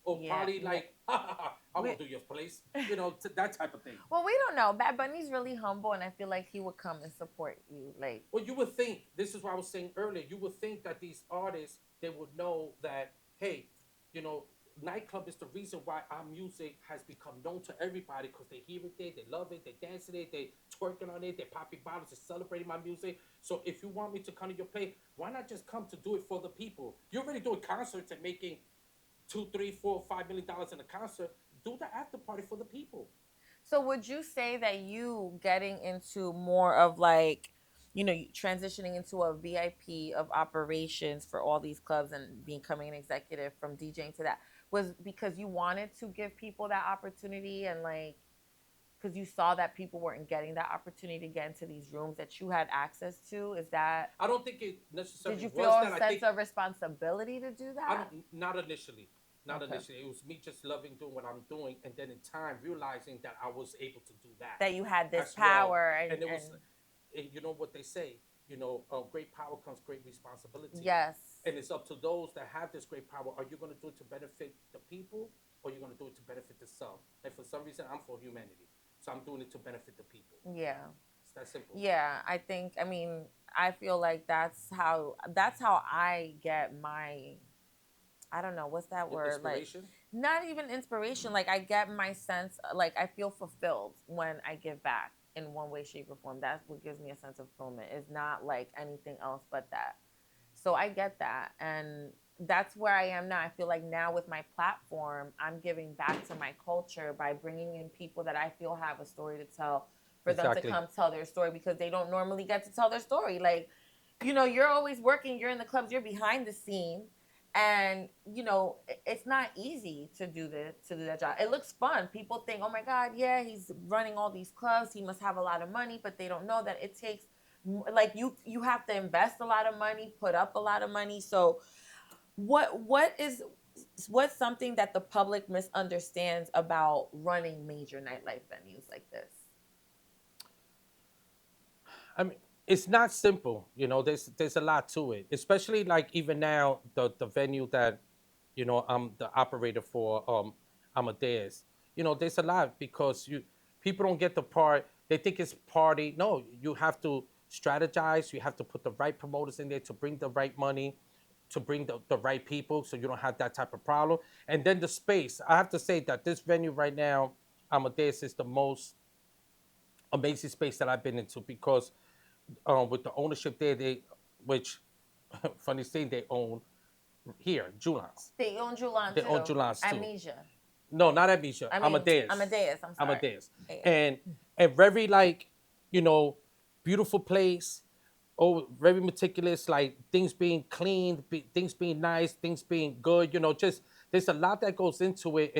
Speaker 2: or
Speaker 1: Yeah.
Speaker 2: probably like, I
Speaker 1: We,
Speaker 2: won't do your place, that type of thing.
Speaker 1: well, we don't know. Bad Bunny's really humble, and I feel like he would come and support you. Like,
Speaker 2: Well, you would think, this is what I was saying earlier, you would think that these artists, they would know that, hey, you know, nightclub is the reason why our music has become known to everybody because they hear it there, they love it, they dance it, they twerking on it, they popping bottles, they celebrating my music. So if you want me to come to your place, why not just come to do it for the people? You're already doing concerts and making $2, $3, $4, $5 million in a concert. Do the after party for the people.
Speaker 1: So would you say that you getting into more of like, transitioning into a VIP of operations for all these clubs and becoming an executive from DJing to that was because you wanted to give people that opportunity and like because you saw that people weren't getting that opportunity to get into these rooms that you had access to? Is that
Speaker 2: I don't think it
Speaker 1: did
Speaker 2: necessarily
Speaker 1: you feel
Speaker 2: was
Speaker 1: a
Speaker 2: that. I
Speaker 1: sense
Speaker 2: think
Speaker 1: of responsibility to do
Speaker 2: I
Speaker 1: that?
Speaker 2: don't not initially. Not
Speaker 1: Okay.
Speaker 2: initially. It was me just loving doing what I'm doing, and then in time realizing that I was able to do that
Speaker 1: That you had this
Speaker 2: as well.
Speaker 1: power
Speaker 2: And it
Speaker 1: and
Speaker 2: was, and you know what they say, great power comes great responsibility,
Speaker 1: yes.
Speaker 2: and it's up to those that have this great power. Are you going to do it to benefit the people, or are you going to do it to benefit the self? And for some reason, I'm for humanity, so I'm doing it to benefit the people.
Speaker 1: Yeah.
Speaker 2: It's that simple.
Speaker 1: Yeah, I mean, I feel like that's how I get my I don't know, what's that word? Like
Speaker 2: Inspiration.
Speaker 1: not even inspiration, like I get my sense like I feel fulfilled when I give back in one way shape or form. That's what gives me a sense of fulfillment. It's not like anything else but that. So I get that and that's where I am now. I feel like now with my platform, I'm giving back to my culture by bringing in people that I feel have a story to tell for them to
Speaker 2: Exactly.
Speaker 1: come tell their story because they don't normally get to tell their story. Like, you're always working, you're in the clubs, you're behind the scene. And it's not easy to do that job. It looks fun. People think, oh my God, yeah, he's running all these clubs. He must have a lot of money, but they don't know that it takes like you have to invest a lot of money, put up a lot of money. So what's something that the public misunderstands about running major nightlife venues like this?
Speaker 2: I mean, it's not simple. There's a lot to it, especially like even now the venue that I'm the operator for Amadeus. There's a lot because you people don't get the part. They think it's party. No, you have to strategize. You have to put the right promoters in there to bring the right money, to bring the right people, so you don't have that type of problem. And then the space. I have to say that this venue right now, Amadeus, is the most amazing space that I've been into because with the ownership there, which funny thing, they own here, Julans.
Speaker 1: They own Julan
Speaker 2: They own
Speaker 1: too.
Speaker 2: Julans too.
Speaker 1: Amnesia.
Speaker 2: No, not Amnesia.
Speaker 1: I mean,
Speaker 2: Amadeus.
Speaker 1: Amadeus. I'm sorry.
Speaker 2: Amadeus.
Speaker 1: Yeah.
Speaker 2: And very like, you know, beautiful place. Oh, very meticulous, like things being cleaned, things being nice, things being good. Just there's a lot that goes into it,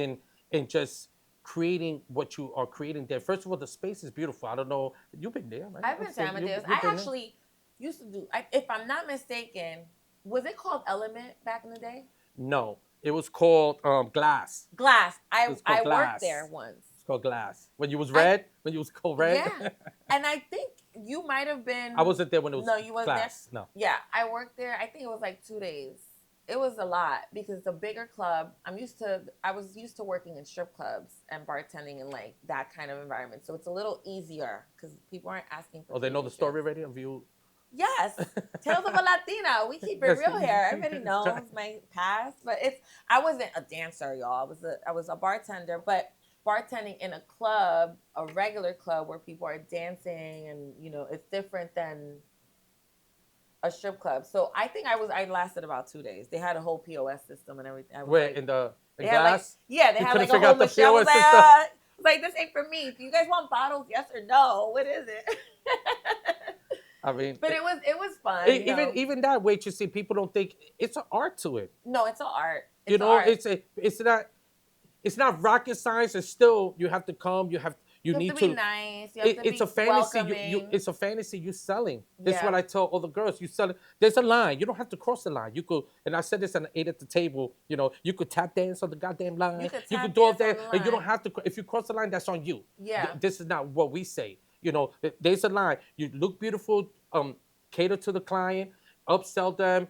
Speaker 2: and just creating what you are creating there. First of all, the space is beautiful. I don't know, you've been there, right?
Speaker 1: I've been to Amadeus.
Speaker 2: You've
Speaker 1: I
Speaker 2: been there.
Speaker 1: actually used to do. If I'm not mistaken, was it called Element back in the day?
Speaker 2: No, it was called Glass.
Speaker 1: Glass.
Speaker 2: It
Speaker 1: I
Speaker 2: was called
Speaker 1: I worked there
Speaker 2: Glass.
Speaker 1: once.
Speaker 2: It's called Glass. When you was
Speaker 1: I
Speaker 2: red, when you was called red.
Speaker 1: Yeah, and I think you might have been.
Speaker 2: I wasn't there when it was
Speaker 1: No, you wasn't there.
Speaker 2: Glass. No.
Speaker 1: Yeah, I worked there. I think it was like 2 days. It was a lot because it's a bigger club. I was used to working in strip clubs and bartending in like that kind of environment. So it's a little easier because people aren't asking for.
Speaker 2: Oh, they know the story
Speaker 1: strips.
Speaker 2: already of you.
Speaker 1: Yes, Tales of a Latina. We keep it
Speaker 2: Yes.
Speaker 1: real here. Everybody knows my past, but I wasn't a dancer, y'all. I was a bartender, but bartending in a club, a regular club where people are dancing, and it's different than a strip club. So I think I lasted about 2 days. They had a whole POS system and everything. I was
Speaker 2: Where
Speaker 1: like,
Speaker 2: in the
Speaker 1: they had like
Speaker 2: Glass?
Speaker 1: yeah, they
Speaker 2: You
Speaker 1: had
Speaker 2: couldn't
Speaker 1: like a
Speaker 2: figure
Speaker 1: whole
Speaker 2: out the
Speaker 1: machine. I was
Speaker 2: POS
Speaker 1: like,
Speaker 2: system.
Speaker 1: this ain't for me. Do you guys want bottles? Yes or no? What is it?
Speaker 2: I mean,
Speaker 1: But it was fun.
Speaker 2: even that way, you see, people don't think it's an art to it.
Speaker 1: No, it's an art.
Speaker 2: You
Speaker 1: It's an
Speaker 2: know,
Speaker 1: art.
Speaker 2: it's not rocket science. It's still you have to come. You
Speaker 1: You have
Speaker 2: need
Speaker 1: to be
Speaker 2: to.
Speaker 1: nice. You have to
Speaker 2: It's
Speaker 1: be
Speaker 2: a fantasy. You
Speaker 1: welcoming.
Speaker 2: it's a fantasy you selling. This is what
Speaker 1: Yeah.
Speaker 2: I tell all the girls. You sell it. There's a line. You don't have to cross the line. You could, and I said this and I ate at the table. You could tap dance on the goddamn line.
Speaker 1: You could
Speaker 2: You could
Speaker 1: tap
Speaker 2: do all
Speaker 1: dance on
Speaker 2: that,
Speaker 1: the
Speaker 2: and you don't
Speaker 1: line.
Speaker 2: have to. If you cross the line, that's on you.
Speaker 1: Yeah.
Speaker 2: This is not what we say. There's a line. You look beautiful. Cater to the client, upsell them.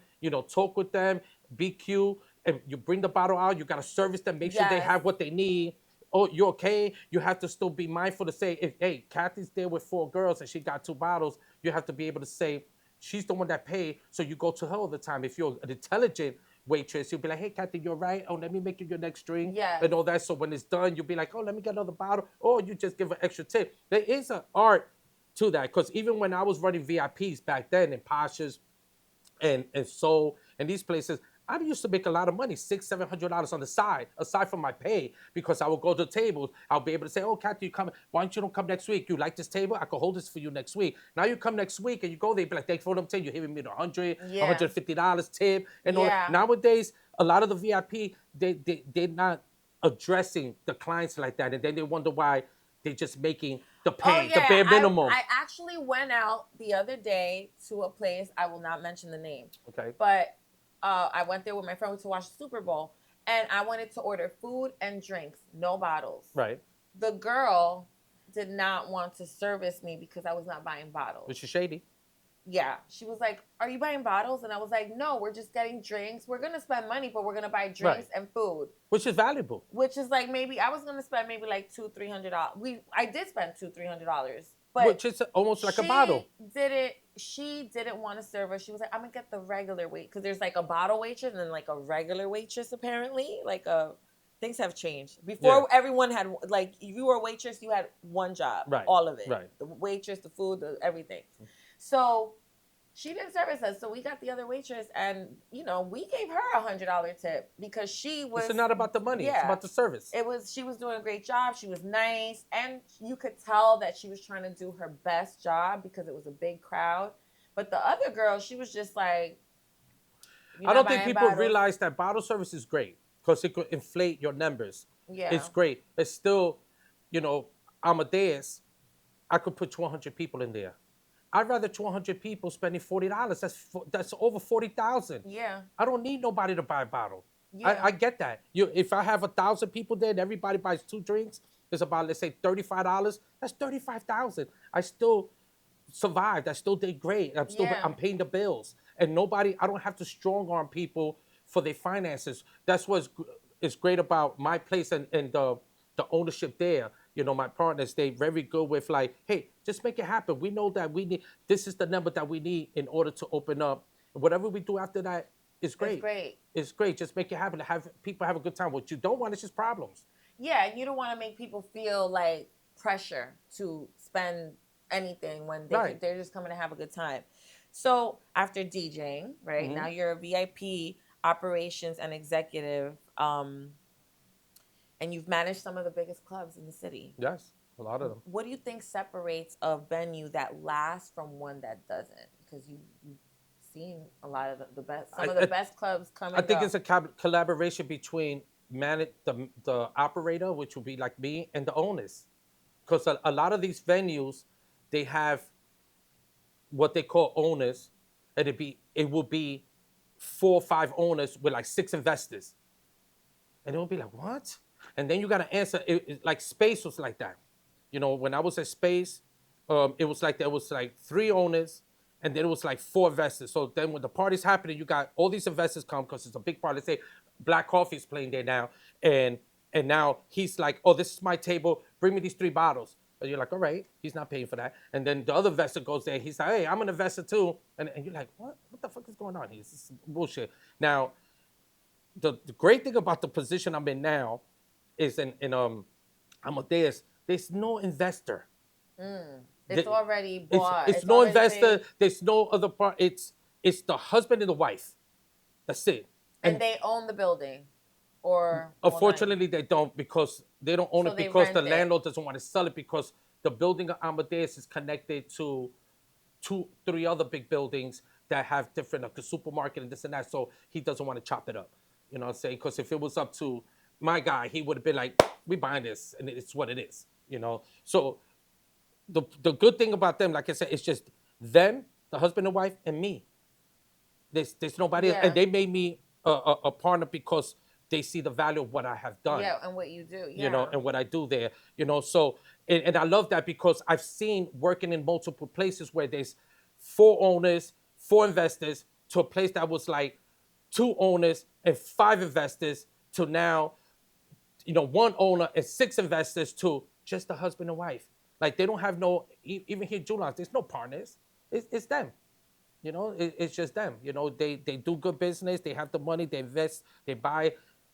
Speaker 2: Talk with them, be cute, and you bring the bottle out. You gotta service them, make sure they
Speaker 1: Yes.
Speaker 2: have what they need. Oh, you okay? You have to still be mindful to say, if hey, Kathy's there with 4 girls and she got 2 bottles, you have to be able to say, she's the one that paid, so you go to her all the time. If you're an intelligent waitress, you'll be like, hey, Kathy, you're right. Oh, let me make you your next drink
Speaker 1: Yes.
Speaker 2: and all that. So when it's done, you'll be like, oh, let me get another bottle. Or you just give an extra tip. There is an art to that because even when I was running VIPs back then in Pasha's and Soul and these places, I used to make a lot of money, $600-700 on the side, aside from my pay, because I would go to tables. I'll be able to say, "Oh, Kathy, you come? Why don't you don't come next week? You like this table? I could hold this for you next week." Now you come next week and you go there, be like, "Thanks for them saying you're giving me the
Speaker 1: Yeah.
Speaker 2: $150 tip and all that."
Speaker 1: Yeah.
Speaker 2: Nowadays, a lot of the VIP they're not addressing the clients like that, and then they wonder why they're just making
Speaker 1: Oh
Speaker 2: the
Speaker 1: yeah,
Speaker 2: bare minimum.
Speaker 1: I actually went out the other day to a place. I will not mention the name,
Speaker 2: Okay,
Speaker 1: but I went there with my friend to watch the Super Bowl, and I wanted to order food and drinks, no bottles.
Speaker 2: right,
Speaker 1: The girl did not want to service me because I was not buying bottles.
Speaker 2: which is shady.
Speaker 1: Yeah, she was like, "Are you buying bottles?" And I was like, "No, we're just getting drinks. We're gonna spend money, but we're gonna buy drinks
Speaker 2: Right,
Speaker 1: and food."
Speaker 2: which is valuable.
Speaker 1: Which is like maybe I was gonna spend maybe like $200-300. I did spend $200-300, but
Speaker 2: Which is almost like a bottle.
Speaker 1: she didn't want to serve us. She was like, "I'm gonna get the regular wait," because there's like a bottle waitress and then like a regular waitress. Apparently, like a things have changed. Before
Speaker 2: Yeah.
Speaker 1: everyone had like if you were a waitress, you had one job,
Speaker 2: Right,
Speaker 1: all of it,
Speaker 2: right.
Speaker 1: the waitress, the food, everything. So she didn't service us, so we got the other waitress, and we gave her $100 tip because she was.
Speaker 2: It's not about the money. It's
Speaker 1: Yeah,
Speaker 2: about the service.
Speaker 1: it was. She was doing a great job. She was nice, and you could tell that she was trying to do her best job because it was a big crowd. But the other girl, she was just like, "You're
Speaker 2: I
Speaker 1: not
Speaker 2: don't think
Speaker 1: buying
Speaker 2: people
Speaker 1: bottles."
Speaker 2: realize that bottle service is great because it could inflate your numbers.
Speaker 1: Yeah,
Speaker 2: It's great. It's still, you know, Amadeus, I could put 200 people in there. I'd rather 200 people spending $40. That's over 40,000.
Speaker 1: yeah,
Speaker 2: I don't need nobody to buy a bottle.
Speaker 1: yeah,
Speaker 2: I get that. If I have 1,000 people there and everybody buys 2 drinks, it's about, let's say, $35. That's 35,000. I still survived. I still did great.
Speaker 1: yeah,
Speaker 2: I'm paying the bills, and nobody. I don't have to strong arm people for their finances. That's what's is great about my place and the ownership there. My partners, they very good with like, hey, just make it happen. We know that we need this is the number that we need in order to open up. Whatever we do after that is
Speaker 1: it's
Speaker 2: great.
Speaker 1: great.
Speaker 2: It's great. Just make it happen. Have people have a good time. What you don't want is just problems.
Speaker 1: Yeah, and you don't want to make people feel like pressure to spend anything when
Speaker 2: Right.
Speaker 1: they're just coming to have a good time. So after DJing, right
Speaker 2: Mhm.
Speaker 1: now you're a VIP operations and executive, and you've managed some of the biggest clubs in the city.
Speaker 2: Yes, a lot of them.
Speaker 1: What do you think separates a venue that lasts from one that doesn't? Because you've seen a lot of the best, some of the best clubs come
Speaker 2: I
Speaker 1: and
Speaker 2: think
Speaker 1: go.
Speaker 2: it's a collaboration between the operator, which would be like me, and the owners, because a lot of these venues, they have what they call owners, and it will be 4 or 5 owners with like 6 investors, and it will be like, what? And then you got to answer like Space was like that. When I was at Space, it was like there was like 3 owners, and then it was like 4 investors. So then when the party's happening, you got all these investors come because it's a big party. Let's say Black Coffee's playing there now, and now he's like, oh, this is my table. Bring me these 3 bottles. And you're like, all right, he's not paying for that. And then the other investor goes there. He's like, hey, I'm an investor too. And you're like, what? What the fuck is going on here? This is bullshit. Now, the great thing about the position I'm in now is in Amadeus, there's no investor.
Speaker 1: It's already
Speaker 2: It's
Speaker 1: bought.
Speaker 2: it's
Speaker 1: It's
Speaker 2: no
Speaker 1: already
Speaker 2: investor.
Speaker 1: paid.
Speaker 2: There's no other part. It's the husband and the wife. That's it.
Speaker 1: And they own the building, or well,
Speaker 2: Unfortunately, they don't, because they don't own
Speaker 1: so
Speaker 2: it
Speaker 1: they
Speaker 2: because
Speaker 1: rent
Speaker 2: the
Speaker 1: it.
Speaker 2: landlord doesn't want to sell it, because the building of Amadeus is connected to 3 other big buildings that have different, like the supermarket and this and that. So he doesn't want to chop it up. You know what I'm saying? Because if it was up to my guy, he would have been like, we buying this, and it's what it is. So the good thing about them, like I said, it's just them, the husband and wife, and me. There's nobody else, and
Speaker 1: Yeah.
Speaker 2: they made me a partner because they see the value of what I have done.
Speaker 1: Yeah, and what you do. Yeah.
Speaker 2: And what I do there. So and I love that, because I've seen working in multiple places where there's 4 owners, 4 investors, to a place that was like 2 owners and 5 investors, to now 1 owner and 6 investors, to just the husband and wife. Like, they don't have no, even here in July, there's no partners. It's them. It's just them. They do good business. They have the money. They invest. They buy,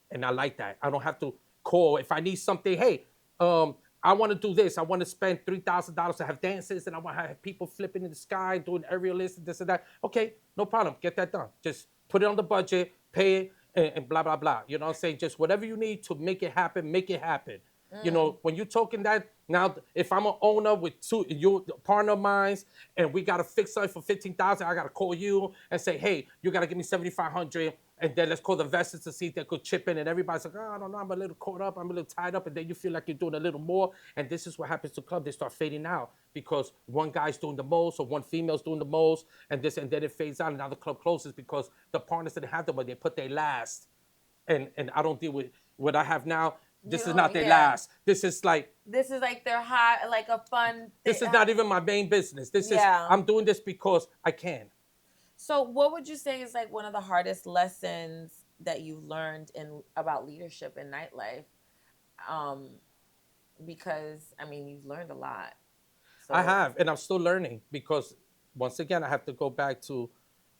Speaker 2: and I like that. I don't have to call if I need something. Hey, I want to do this. I want to spend $3,000 to have dances, and I want to have people flipping in the sky, doing aerialists, and this and that. Okay, no problem. Get that done. Just put it on the budget. pay it, and blah blah blah. You know what I'm saying? Just whatever you need to make it happen, make it happen. You
Speaker 1: Mm.
Speaker 2: know, when you're talking that now, if I'm an owner with two, you partner of mine, and we gotta fix something for 15,000, I gotta call you and say, hey, you gotta give me 7,500, and then let's call the investors to see if they could chip in, and everybody's like, oh, I don't know, I'm a little caught up, I'm a little tied up, and then you feel like you're doing a little more, and this is what happens to clubs. They start fading out because one guy's doing the most or one female's doing the most, and then it fades out, and now the club closes because the partners didn't have the money, they put their last, and I don't deal with what I have now.
Speaker 1: You
Speaker 2: This is
Speaker 1: don't,
Speaker 2: not their
Speaker 1: yeah.
Speaker 2: last. This is like
Speaker 1: This is like their high, like a fun thing.
Speaker 2: this is not even my main business. This is
Speaker 1: Yeah.
Speaker 2: I'm doing this because I can.
Speaker 1: So, what would you say is like one of the hardest lessons that you've learned in about leadership in nightlife? Um, because I mean, you've learned a lot.
Speaker 2: I
Speaker 1: So,
Speaker 2: have, and I'm still learning because once again, I have to go back to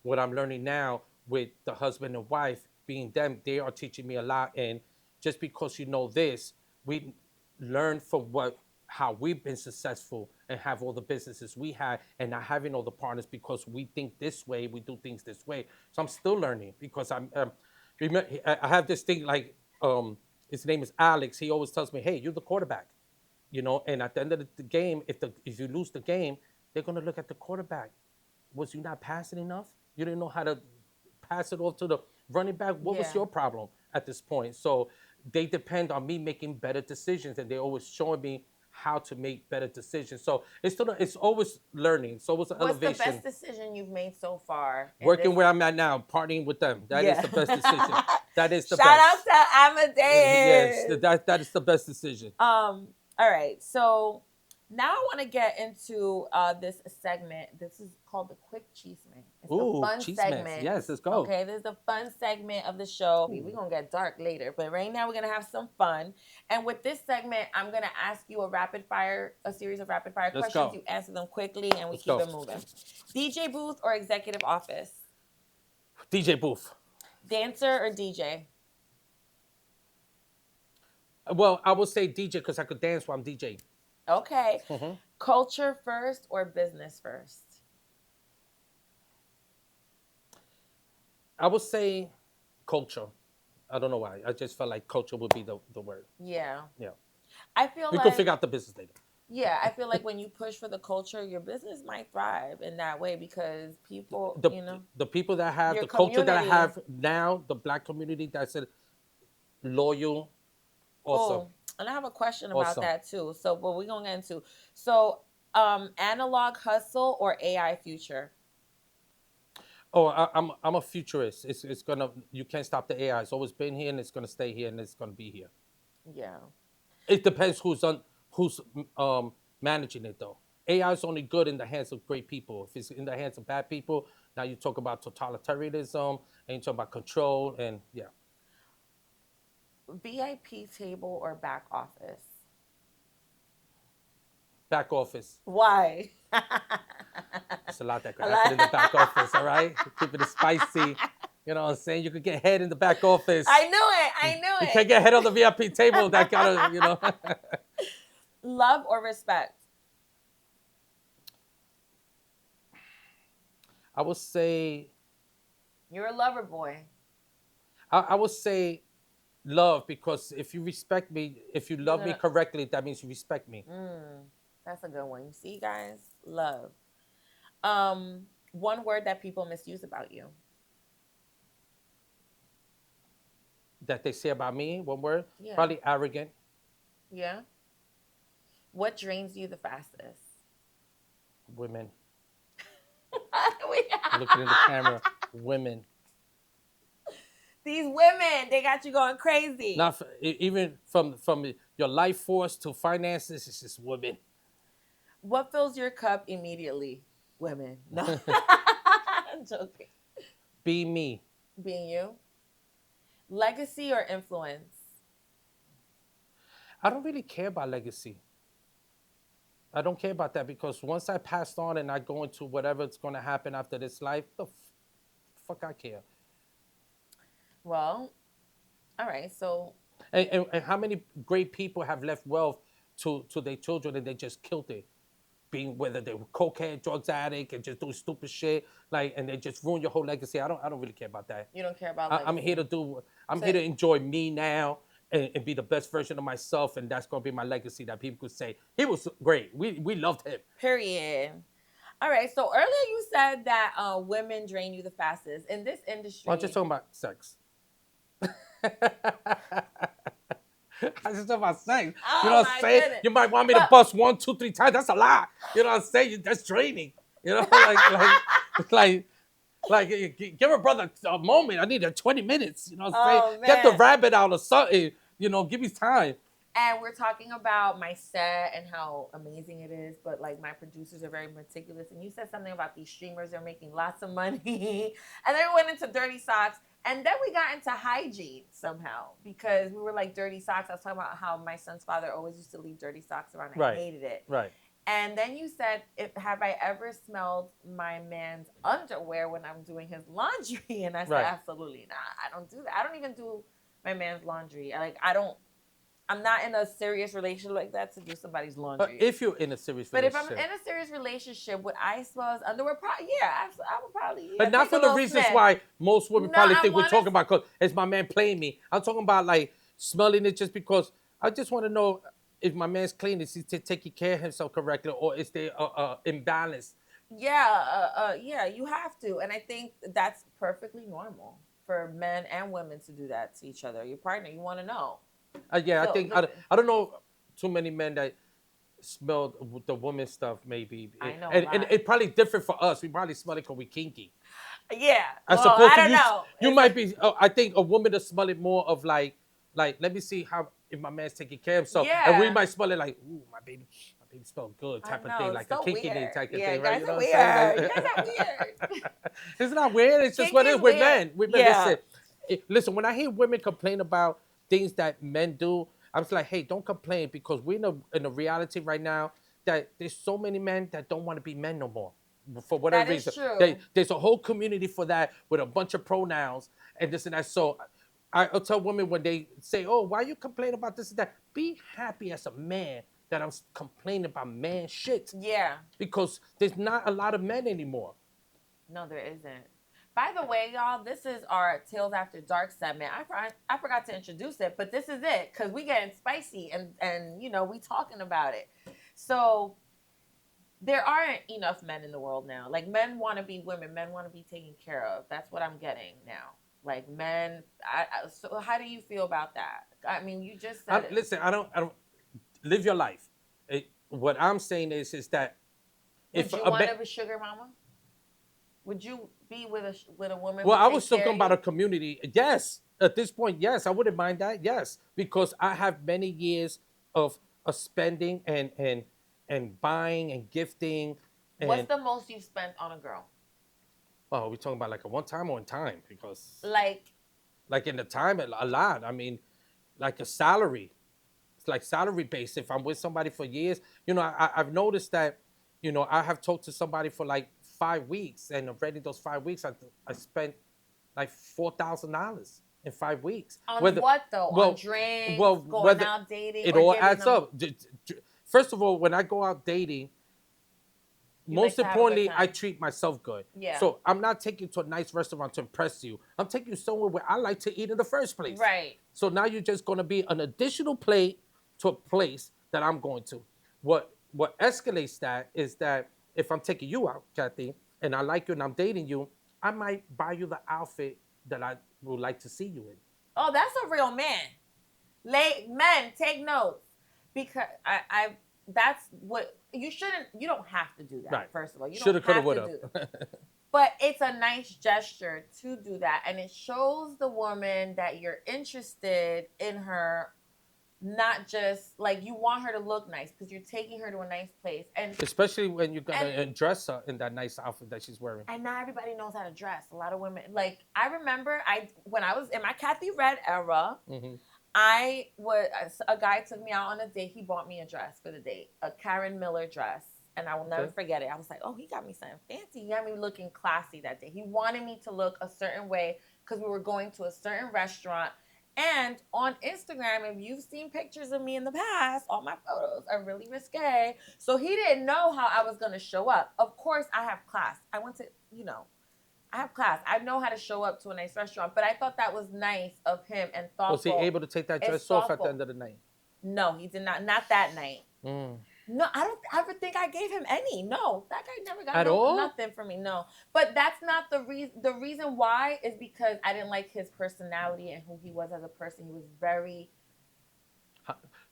Speaker 2: what I'm learning now with the husband and wife being them. They are teaching me a lot, and just because you know this, we learn from what how we've been successful and have all the businesses we had, and not having all the partners because we think this way, we do things this way. So I'm still learning because I'm. Remember, I have this thing like his name is Alex. He always tells me, "Hey, you're the quarterback." You know, and at the end of the game, if you lose the game, they're gonna look at the quarterback. Was you not passing enough? You didn't know how to pass it off to the running back. What was
Speaker 1: yeah.
Speaker 2: your problem at this point? So they depend on me making better decisions, and they're always showing me how to make better decisions. So it's always learning. It's always an
Speaker 1: What's the
Speaker 2: elevation.
Speaker 1: best decision you've made so far in this?
Speaker 2: Working where I'm at now, partying with them. That is
Speaker 1: Yeah.
Speaker 2: the best decision. That is the
Speaker 1: Shout out
Speaker 2: best.
Speaker 1: to
Speaker 2: Yes,
Speaker 1: Amadeus.
Speaker 2: that is the best decision.
Speaker 1: All right. So now I want to get into this segment. This is called the Quick Cheese Man. It's the
Speaker 2: Ooh,
Speaker 1: fun
Speaker 2: cheese mess.
Speaker 1: segment.
Speaker 2: Yes, let's go.
Speaker 1: Okay, this is the fun segment of the show. We're
Speaker 2: Ooh.
Speaker 1: gonna get dark later, but right now we're gonna have some fun. And with this segment, I'm gonna ask you a series of rapid fire
Speaker 2: Let's
Speaker 1: questions.
Speaker 2: go.
Speaker 1: You answer them quickly, and we
Speaker 2: Let's
Speaker 1: keep
Speaker 2: go.
Speaker 1: it moving. DJ booth or executive office?
Speaker 2: DJ Booth.
Speaker 1: Dancer or DJ?
Speaker 2: Well, I would say DJ because I could dance while I'm DJing.
Speaker 1: Okay.
Speaker 2: Hmm.
Speaker 1: Culture first or business first?
Speaker 2: I would say culture. I don't know why. I just felt like culture would be the word.
Speaker 1: Yeah.
Speaker 2: Yeah.
Speaker 1: I feel
Speaker 2: We could
Speaker 1: like
Speaker 2: figure out the business later.
Speaker 1: Yeah, I feel like when you push for the culture, your business might thrive in that way because people,
Speaker 2: The
Speaker 1: you know,
Speaker 2: the people that have
Speaker 1: your
Speaker 2: the culture that I
Speaker 1: community.
Speaker 2: have now, the black community that's loyal, awesome.
Speaker 1: Oh, and I have a question about
Speaker 2: Awesome.
Speaker 1: that too. So, but we're gonna get into analog hustle or AI future.
Speaker 2: Oh, I'm a futurist. It's gonna you can't stop the AI. It's always been here and it's gonna stay here and it's gonna be here.
Speaker 1: Yeah.
Speaker 2: It depends who's managing it though. AI is only good in the hands of great people. If it's in the hands of bad people, now you talk about totalitarianism and you talk about control and yeah,
Speaker 1: VIP table or back office.
Speaker 2: back office.
Speaker 1: Why?
Speaker 2: There's a lot that could
Speaker 1: A
Speaker 2: happen in the back office. All
Speaker 1: lot.
Speaker 2: right, keep it spicy. You know what I'm saying? You could get head in the back office.
Speaker 1: I knew it. I
Speaker 2: You
Speaker 1: knew
Speaker 2: can't
Speaker 1: it.
Speaker 2: get head on the VIP table. That gotta, you know.
Speaker 1: Love or respect.
Speaker 2: I would say,
Speaker 1: You're a lover boy.
Speaker 2: I would say love because if you respect me, if you
Speaker 1: You're
Speaker 2: love me
Speaker 1: gonna.
Speaker 2: correctly, that means you respect me.
Speaker 1: That's a good one. You see, guys, love. One word that people misuse about you.
Speaker 2: That they say about me, one word,
Speaker 1: Yeah.
Speaker 2: probably arrogant.
Speaker 1: Yeah. What drains you the fastest?
Speaker 2: Women.
Speaker 1: We-
Speaker 2: Looking in the camera, women.
Speaker 1: These women, they got you going crazy.
Speaker 2: Not even from your life force to finances. It's just women.
Speaker 1: What fills your cup immediately? Women. No. I'm joking.
Speaker 2: Be me.
Speaker 1: Being you. Legacy or influence?
Speaker 2: I don't really care about legacy. I don't care about that because once I passed on and I go into whatever's going to happen after this life, the fuck I care.
Speaker 1: Well, all right. So,
Speaker 2: And how many great people have left wealth to their children and they just killed it? being whether they were cokehead, drugs addict, and just doing stupid shit, like, and they just ruin your whole legacy. I don't really care about that.
Speaker 1: You don't care about
Speaker 2: I'm here
Speaker 1: legacy.
Speaker 2: to do. I'm
Speaker 1: So,
Speaker 2: here to enjoy me now and be the best version of myself, and that's gonna be my legacy. That people could say he was great. We loved him.
Speaker 1: period. All right. So earlier you said that women drain you the fastest in this
Speaker 2: I'm just
Speaker 1: industry.
Speaker 2: talking about sex. I just talking about sex. You know
Speaker 1: Oh
Speaker 2: what I'm
Speaker 1: my
Speaker 2: saying?
Speaker 1: goodness.
Speaker 2: You might want me to
Speaker 1: But
Speaker 2: bust 1, 2, 3 times. That's a lot. You know what I'm saying? That's draining. You know, like, give a brother a moment. I need 20 minutes. You know what I'm saying?
Speaker 1: oh
Speaker 2: Get the
Speaker 1: man.
Speaker 2: rabbit out or something. You know, give me time.
Speaker 1: And we're talking about my set and how amazing it is, but like my producers are very meticulous. And you said something about these streamers are making lots of money, and then we went into dirty socks, and then we got into hygiene somehow because we were like dirty socks. I was talking about how my son's father always used to leave dirty socks around. I
Speaker 2: Right.
Speaker 1: hated it.
Speaker 2: Right.
Speaker 1: And then you said, "Have I ever smelled my man's underwear when I'm doing his laundry?" And I said,
Speaker 2: Right.
Speaker 1: "Absolutely not. I don't do that. I don't even do my man's laundry. I don't. I'm not in a serious relationship like that to do somebody's laundry.
Speaker 2: If you're in a serious
Speaker 1: But if I'm
Speaker 2: relationship,
Speaker 1: in a serious relationship, would I smell his underwear? Yeah, I would probably.
Speaker 2: but not
Speaker 1: take a
Speaker 2: for the
Speaker 1: little
Speaker 2: reasons
Speaker 1: sniff.
Speaker 2: why most women
Speaker 1: No,
Speaker 2: probably
Speaker 1: I
Speaker 2: think we're
Speaker 1: want
Speaker 2: talking
Speaker 1: to.
Speaker 2: about. Because it's my man playing me. I'm talking about like smelling it just because I just want to know if my man's clean, is he taking care of himself correctly, or is there imbalance?
Speaker 1: Yeah, you have to, and I think that's perfectly normal for men and women to do that to each other. Your partner, you want to know.
Speaker 2: Yeah, I
Speaker 1: So
Speaker 2: think I don't know too many men that smell the woman stuff. Maybe,
Speaker 1: I know a
Speaker 2: and
Speaker 1: lot.
Speaker 2: it's probably different for us. We probably smell it because we kinky.
Speaker 1: Yeah,
Speaker 2: As
Speaker 1: well, I
Speaker 2: opposed to
Speaker 1: don't
Speaker 2: you,
Speaker 1: know.
Speaker 2: you
Speaker 1: It's
Speaker 2: might be. I think a woman to smell it more of like let me see how if my man's taking care of himself, and we
Speaker 1: yeah.
Speaker 2: might smell it like, ooh, my baby smell good
Speaker 1: I
Speaker 2: type of
Speaker 1: know
Speaker 2: thing,
Speaker 1: it's
Speaker 2: like a
Speaker 1: so
Speaker 2: kinky thing
Speaker 1: weird.
Speaker 2: type of
Speaker 1: Yeah,
Speaker 2: thing, right?
Speaker 1: guys
Speaker 2: You know
Speaker 1: are
Speaker 2: what I'm saying?
Speaker 1: weird. You
Speaker 2: Like,
Speaker 1: guys are weird.
Speaker 2: it's not weird. It's just
Speaker 1: Kinky
Speaker 2: what it
Speaker 1: is
Speaker 2: is. We're
Speaker 1: weird.
Speaker 2: men. We're men.
Speaker 1: Yeah.
Speaker 2: Listen, listen. When I hear women complain about things that men do, I'm just like, hey, don't complain because we're in a reality right now that there's so many men that don't want to be men no more for whatever
Speaker 1: That is
Speaker 2: reason.
Speaker 1: true.
Speaker 2: There's a whole community for that with a bunch of pronouns and this and that. So I'll tell women when they say, "Oh, why you complain about this and that?" Be happy as a man that I'm complaining about man shit
Speaker 1: Yeah.
Speaker 2: because there's not a lot of men anymore.
Speaker 1: No, there isn't. By the way, y'all, this is our Tales After Dark segment. I forgot to introduce it, but this is it because we getting spicy and we talking about it. So there aren't enough men in the world now. Like men want to be women, men want to be taken care of. That's what I'm getting now. Like men. So how do you feel about that? I mean, you just said it.
Speaker 2: Listen, I don't live your life. What I'm saying is that
Speaker 1: Would
Speaker 2: if
Speaker 1: you
Speaker 2: a
Speaker 1: want
Speaker 2: man,
Speaker 1: to be sugar mama? Would you be with a woman
Speaker 2: well,
Speaker 1: who
Speaker 2: I was
Speaker 1: takes care
Speaker 2: talking
Speaker 1: of
Speaker 2: about a
Speaker 1: you?
Speaker 2: community. Yes, at this point, yes, I wouldn't mind that. Yes, because I have many years of spending and buying and gifting
Speaker 1: What's
Speaker 2: and
Speaker 1: the most you've spent on a girl?
Speaker 2: oh, we're talking about like a one time or in time because
Speaker 1: Like,
Speaker 2: like in the time a lot. I mean, like a salary. It's like salary based. If I'm with somebody for years, I've noticed that, I have talked to somebody for like 5 weeks, and already those 5 weeks, I spent like $4,000 in 5 weeks.
Speaker 1: on
Speaker 2: Whether,
Speaker 1: what though? On
Speaker 2: well,
Speaker 1: drinks,
Speaker 2: well,
Speaker 1: going
Speaker 2: whether
Speaker 1: out dating,
Speaker 2: it
Speaker 1: or
Speaker 2: all
Speaker 1: giving
Speaker 2: adds
Speaker 1: them?
Speaker 2: up. First of all, when I go out dating,
Speaker 1: You like
Speaker 2: most
Speaker 1: to have a good
Speaker 2: importantly, I
Speaker 1: time.
Speaker 2: treat myself good.
Speaker 1: Yeah.
Speaker 2: So I'm not taking you to a nice restaurant to impress you. I'm taking you somewhere where I like to eat in the first place.
Speaker 1: Right.
Speaker 2: So now you're just going to be an additional plate to a place that I'm going to. What escalates that is that if I'm taking you out, Kathy, and I like you and I'm dating you, I might buy you the outfit that I would like to see you in.
Speaker 1: Oh, that's a real man. Men, take notes because I that's what you shouldn't. You don't have to do that.
Speaker 2: Right.
Speaker 1: First of all, you don't
Speaker 2: Shoulda, coulda,
Speaker 1: have to
Speaker 2: woulda.
Speaker 1: do. But it's a nice gesture to do that, and it shows the woman that you're interested in her, not just like you want her to look nice because you're taking her to a nice place.
Speaker 2: Especially when you're gonna
Speaker 1: And
Speaker 2: dress her in that nice outfit that she's wearing.
Speaker 1: and not everybody knows how to dress. A lot of women, like I remember, when I was in my Kathy Red era,
Speaker 2: Mm-hmm.
Speaker 1: I was a guy took me out on a date. He bought me a dress for the date, a Karen Miller dress, and I will never
Speaker 2: Okay.
Speaker 1: forget it. I was like, oh, he got me something fancy. He got me looking classy that day. He wanted me to look a certain way because we were going to a certain restaurant, And on Instagram, if you've seen pictures of me in the past, all my photos are really risque. So he didn't know how I was going to show up. Of course, I have class. I went to, I have class. I know how to show up to a nice restaurant, but I thought that was nice of him and
Speaker 2: Was he
Speaker 1: thoughtful.
Speaker 2: able to take that
Speaker 1: It's
Speaker 2: dress off at the
Speaker 1: thoughtful.
Speaker 2: end of the night?
Speaker 1: No, he did not. Not that night.
Speaker 2: Mm.
Speaker 1: No, I don't ever think I gave him any. No, that guy never got
Speaker 2: At all?
Speaker 1: nothing from me. No, but that's not the reason. The reason why is because I didn't like his personality and who he was as a person. He was very.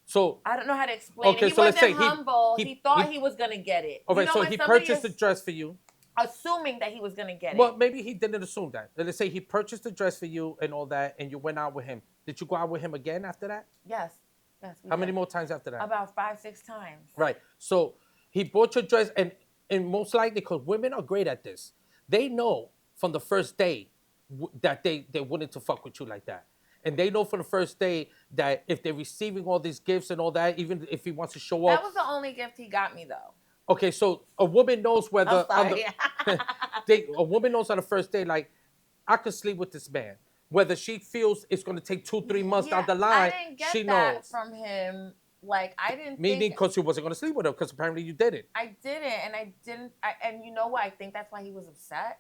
Speaker 2: So
Speaker 1: I don't know how to explain
Speaker 2: okay,
Speaker 1: it. He
Speaker 2: so let's
Speaker 1: wasn't
Speaker 2: say
Speaker 1: humble. He thought he was gonna get it.
Speaker 2: Okay,
Speaker 1: You know,
Speaker 2: so
Speaker 1: when
Speaker 2: he
Speaker 1: somebody
Speaker 2: purchased the
Speaker 1: is
Speaker 2: dress for you.
Speaker 1: assuming that he was gonna get
Speaker 2: Well,
Speaker 1: it.
Speaker 2: maybe he didn't assume that. Let's say he purchased the dress for you and all that, and you went out with him. Did you go out with him again after that?
Speaker 1: Yes, yes.
Speaker 2: How many more times after that?
Speaker 1: About 5-6 times.
Speaker 2: Right. So he bought your dress, and most likely because women are great at this, they know from the first day that they wanted to fuck with you like that. And they know from the first day that if they're receiving all these gifts and all that, even if he wants to show
Speaker 1: That
Speaker 2: up.
Speaker 1: was the only gift he got me, though.
Speaker 2: Okay, so a woman knows whether
Speaker 1: I'm sorry.
Speaker 2: a woman knows on the first day, like, I could sleep with this man. Whether she feels it's going to take 2-3 months down the line,
Speaker 1: I didn't get
Speaker 2: she
Speaker 1: that
Speaker 2: knows.
Speaker 1: from him. Like, I didn't
Speaker 2: Meaning
Speaker 1: think
Speaker 2: because you wasn't going to sleep with her, because apparently you didn't.
Speaker 1: I didn't, and I didn't. And you know what? I think that's why he was upset,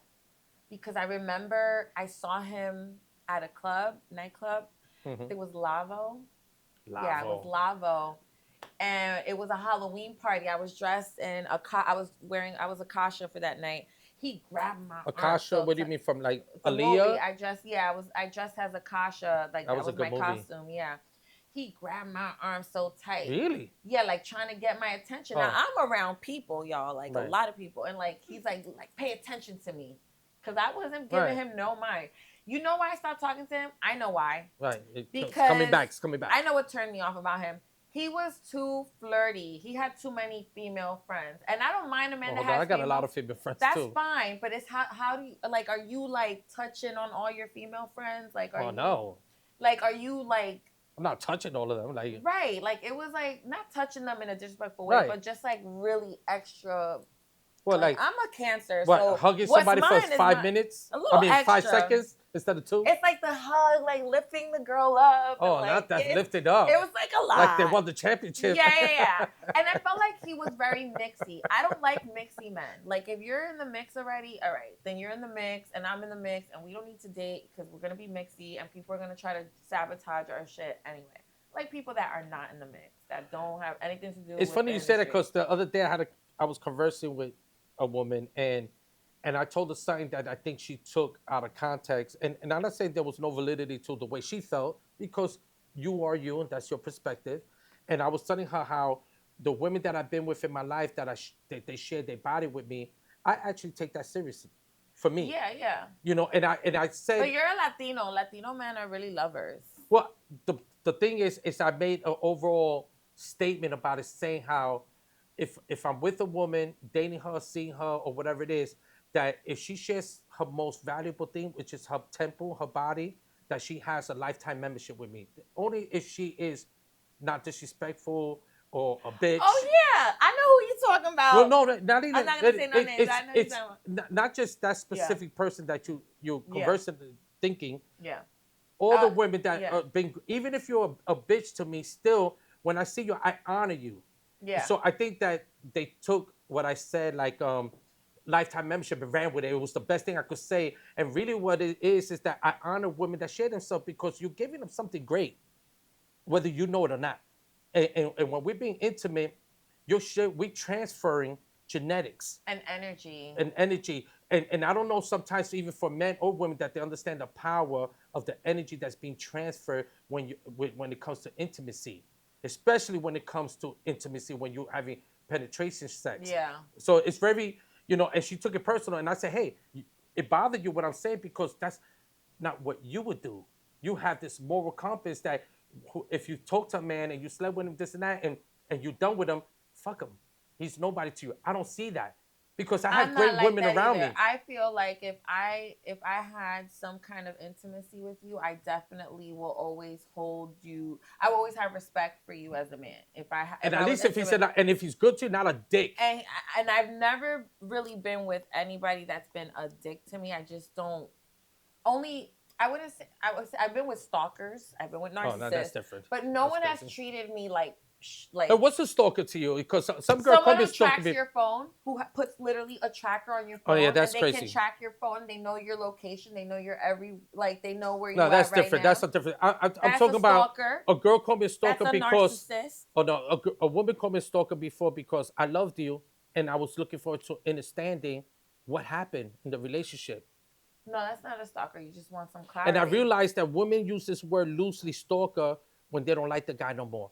Speaker 1: because I remember I saw him at a nightclub.
Speaker 2: Mm-hmm.
Speaker 1: It was Lavo.
Speaker 2: Lavo.
Speaker 1: Yeah, it was Lavo, and it was a Halloween party. I was dressed in I was Akasha for that night. He grabbed my
Speaker 2: Akasha,
Speaker 1: arm.
Speaker 2: what do you mean, from like
Speaker 1: The
Speaker 2: Aaliyah?
Speaker 1: movie, I dressed as Akasha, like that was my
Speaker 2: movie.
Speaker 1: costume. Yeah. He grabbed my arm so tight.
Speaker 2: Really?
Speaker 1: Yeah, like trying to get my attention. Now I'm around people, y'all, like a lot of people, and like he's like pay attention to me, because I wasn't giving him no mind. You know why I stopped talking to him? I know why.
Speaker 2: Right.
Speaker 1: Because
Speaker 2: it's coming back.
Speaker 1: I know what turned me off about him. He was too flirty. He had too many female friends, and I don't mind a man that has.
Speaker 2: I got a lot of female friends
Speaker 1: too.
Speaker 2: That's
Speaker 1: fine, but it's how do you like? Are you like touching on all your female friends? Like, are you,
Speaker 2: no.
Speaker 1: Like, are you like?
Speaker 2: I'm not touching all of them. Like,
Speaker 1: right, like it was like not touching them in a disrespectful way, but just like really extra.
Speaker 2: Well, like
Speaker 1: I'm a Cancer,
Speaker 2: so hugging somebody for 5 minutes?
Speaker 1: A little
Speaker 2: 5 seconds instead of 2.
Speaker 1: It's like the hug, like lifting the girl up.
Speaker 2: Oh,
Speaker 1: and,
Speaker 2: not that lifted up.
Speaker 1: It was like a lot.
Speaker 2: Like they won the championship.
Speaker 1: Yeah. And I felt like he was very mixy. I don't like mixy men. Like if you're in the mix already, all right, then you're in the mix and I'm in the mix and we don't need to date because we're gonna be mixy and people are gonna try to sabotage our shit anyway. Like people that are not in the mix, that don't have anything to do with.
Speaker 2: It's funny you say that because the other day I was conversing with a woman and I told her something that I think she took out of context. And I'm not saying there was no validity to the way she felt, because you are you and that's your perspective. And I was telling her how the women that I've been with in my life that they shared their body with me, I actually take that seriously. For me.
Speaker 1: Yeah.
Speaker 2: You know, and I said.
Speaker 1: But you're a Latino. Latino men are really lovers.
Speaker 2: Well, the thing is I made an overall statement about it, saying how if I'm with a woman, dating her, seeing her, or whatever it is, that if she shares her most valuable thing, which is her temple, her body, that she has a lifetime membership with me. Only if she is not disrespectful or a bitch.
Speaker 1: Oh yeah, I know who you're talking about.
Speaker 2: Well, no, not even.
Speaker 1: I'm not gonna say no names. I know
Speaker 2: it's not just that specific person that you conversing, thinking.
Speaker 1: Yeah.
Speaker 2: All the women that are being, even if you're a bitch to me, still when I see you, I honor you.
Speaker 1: Yeah.
Speaker 2: So I think that they took what I said, like lifetime membership, and ran with it. It was the best thing I could say. And really what it is that I honor women that share themselves, because you're giving them something great, whether you know it or not. And when we're being intimate, we're transferring genetics.
Speaker 1: And energy.
Speaker 2: And I don't know, sometimes even for men or women, that they understand the power of the energy that's being transferred when it comes to intimacy. Especially when it comes to intimacy, when you're having penetration sex.
Speaker 1: Yeah.
Speaker 2: So it's very, and she took it personal. And I said, hey, it bothered you what I'm saying, because that's not what you would do. You have this moral compass that if you talk to a man and you slept with him, this and that, and you're done with him, fuck him. He's nobody to you. I don't see that. Because I have great women around me.
Speaker 1: I feel like if I had some kind of intimacy with you, I definitely will always hold you. I will always have respect for you as a man.
Speaker 2: And at least if he said, and if he's good to you, not a dick.
Speaker 1: And I've never really been with anybody that's been a dick to me. I just don't. Only I wouldn't say I've been with stalkers. I've been with
Speaker 2: Oh no, that's
Speaker 1: narcissists,
Speaker 2: different.
Speaker 1: but no
Speaker 2: That's
Speaker 1: one has
Speaker 2: crazy.
Speaker 1: treated me like
Speaker 2: And what's a stalker to you? Because some girl
Speaker 1: someone
Speaker 2: come
Speaker 1: who
Speaker 2: and stalking
Speaker 1: tracks
Speaker 2: me.
Speaker 1: your phone, who puts literally a tracker on your
Speaker 2: Oh yeah,
Speaker 1: phone, and
Speaker 2: that's
Speaker 1: they can
Speaker 2: crazy.
Speaker 1: track your phone. They know your location. They know your every they know where
Speaker 2: No,
Speaker 1: you
Speaker 2: that's
Speaker 1: at right
Speaker 2: different. That's
Speaker 1: now.
Speaker 2: a different. I'm
Speaker 1: That's a
Speaker 2: talking about
Speaker 1: stalker.
Speaker 2: a girl called me a
Speaker 1: That's
Speaker 2: stalker
Speaker 1: a
Speaker 2: because,
Speaker 1: narcissist.
Speaker 2: oh no, a woman called me a stalker before because I loved you and I was looking forward to understanding what happened in the relationship.
Speaker 1: No, that's not a stalker. You just want some
Speaker 2: And I
Speaker 1: clarity.
Speaker 2: realized that women use this word loosely, stalker, when they don't like the guy no more.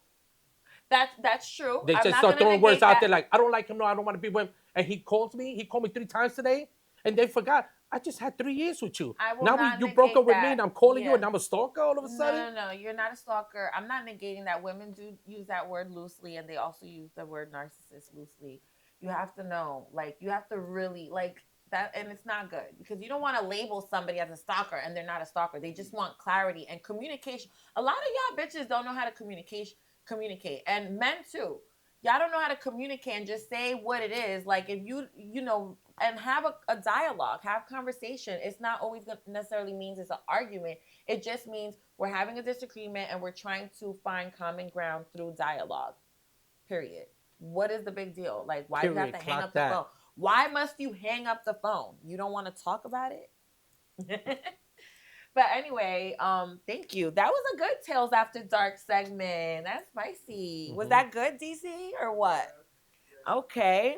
Speaker 1: That's true.
Speaker 2: They
Speaker 1: I'm
Speaker 2: just
Speaker 1: not
Speaker 2: start
Speaker 1: gonna
Speaker 2: throwing words
Speaker 1: negate
Speaker 2: out
Speaker 1: that.
Speaker 2: there like, I don't like him, no, I don't want to be with him. And he calls me. He called me 3 times today, and they forgot. I just had 3 years with you.
Speaker 1: I will
Speaker 2: Now
Speaker 1: not
Speaker 2: you broke up
Speaker 1: negate
Speaker 2: with me,
Speaker 1: that.
Speaker 2: and I'm calling you,
Speaker 1: Yeah.
Speaker 2: and I'm a stalker all of a
Speaker 1: No,
Speaker 2: sudden.
Speaker 1: no, no. You're not a stalker. I'm not negating that women do use that word loosely and they also use the word narcissist loosely. You have to know, you have to really, that, and it's not good because you don't want to label somebody as a stalker and they're not a stalker. They just want clarity and communication. A lot of y'all bitches don't know how to communicate, and men too. Y'all don't know how to communicate and just say what it is. Like if and have a dialogue, have conversation. It's not always gonna necessarily means it's an argument. It just means we're having a disagreement and we're trying to find common ground through dialogue. Period. What is the big deal? Like, why do you have
Speaker 2: Period.
Speaker 1: to hang
Speaker 2: Clock
Speaker 1: up the phone?
Speaker 2: that.
Speaker 1: Why must you hang up the phone? You don't want to talk about it? But anyway, thank you. That was a good Tales After Dark segment. That's spicy. Was
Speaker 2: Hmm.
Speaker 1: that good, DC, or what? Okay.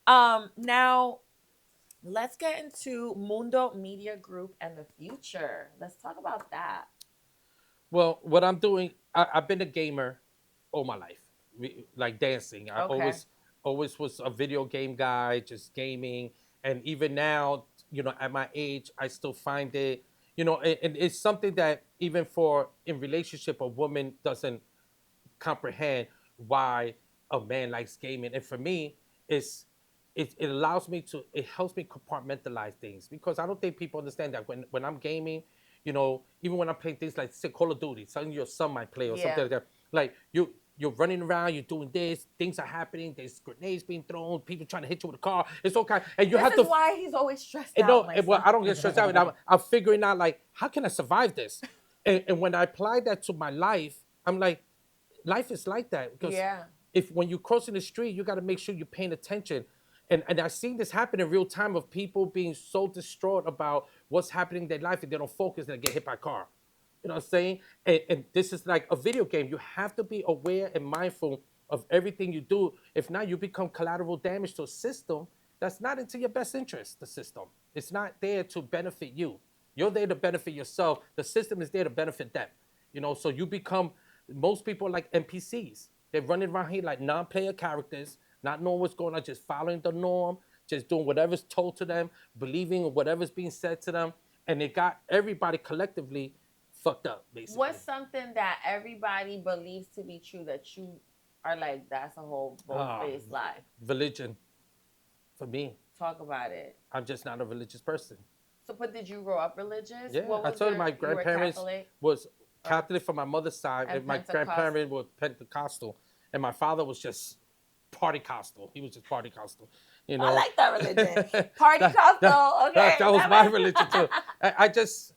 Speaker 1: Now let's get into Mundo Media Group and the future. Let's talk about that.
Speaker 2: Well, what I'm doing, I've been a gamer all my life, like dancing. I
Speaker 1: Okay.
Speaker 2: always was a video game guy, just gaming. And even now, at my age, I still find it, and it's something that even for in relationship, a woman doesn't comprehend why a man likes gaming. And for me, it's it allows me to it helps me compartmentalize things because I don't think people understand that when I'm gaming, even when I'm playing things like say Call of Duty, something your son might play or something
Speaker 1: Yeah.
Speaker 2: like that, like you're running around, you're doing this, things are happening, there's grenades being thrown, people trying to hit you with a car, it's all kind, and you
Speaker 1: This
Speaker 2: have
Speaker 1: is
Speaker 2: to.
Speaker 1: why he's always stressed
Speaker 2: And
Speaker 1: out,
Speaker 2: no,
Speaker 1: my
Speaker 2: well,
Speaker 1: son.
Speaker 2: I don't get stressed out. And I'm figuring out like how can I survive this, and when I apply that to my life, I'm like, life is like that because
Speaker 1: Yeah.
Speaker 2: if when you cross in the street, you got to make sure you're paying attention. And I've seen this happen in real time of people being so distraught about what's happening in their life and they don't focus and they get hit by a car. You know what I'm saying? And this is like a video game. You have to be aware and mindful of everything you do. If not, you become collateral damage to a system that's not into your best interest, the system. It's not there to benefit you. You're there to benefit yourself. The system is there to benefit them. So you become, most people are like NPCs. They're running around here like non-player characters, not knowing what's going on, just following the norm, just doing whatever's told to them, believing in whatever's being said to them. And it got everybody collectively fucked up, basically.
Speaker 1: What's something that everybody believes to be true that you are like, that's a whole bold
Speaker 2: Ah,
Speaker 1: faced lie?
Speaker 2: religion, for me,
Speaker 1: Talk about it.
Speaker 2: I'm just not a religious person.
Speaker 1: So, but did you grow up religious?
Speaker 2: Yeah,
Speaker 1: What
Speaker 2: I
Speaker 1: was
Speaker 2: told you my
Speaker 1: you were
Speaker 2: grandparents
Speaker 1: Catholic
Speaker 2: was
Speaker 1: or
Speaker 2: Catholic from my mother's side,
Speaker 1: and
Speaker 2: and my
Speaker 1: Pentecost?
Speaker 2: grandparents were Pentecostal, and my father was just party costal. He was just party costal, you
Speaker 1: I
Speaker 2: know.
Speaker 1: like that religion. Party
Speaker 2: that, that,
Speaker 1: Costal. Okay.
Speaker 2: that was my religion too. I just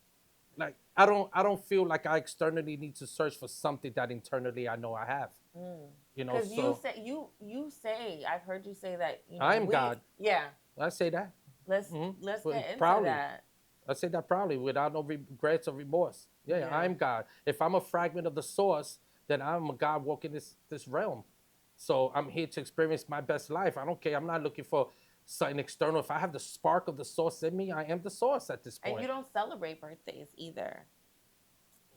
Speaker 2: like I don't feel like I externally need to search for something that internally I know I have.
Speaker 1: Because
Speaker 2: So
Speaker 1: you say I've heard you say that
Speaker 2: I am
Speaker 1: we
Speaker 2: God.
Speaker 1: yeah.
Speaker 2: I say that.
Speaker 1: Let's get into
Speaker 2: Proudly.
Speaker 1: that.
Speaker 2: I say that proudly without no regrets or remorse. Yeah,
Speaker 1: Yeah.
Speaker 2: I'm God. If I'm a fragment of the source, then I'm a God walking this realm. So I'm here to experience my best life. I don't care. I'm not looking for something external. If I have the spark of the source in me, I am the source at this
Speaker 1: And you
Speaker 2: point.
Speaker 1: don't celebrate birthdays either.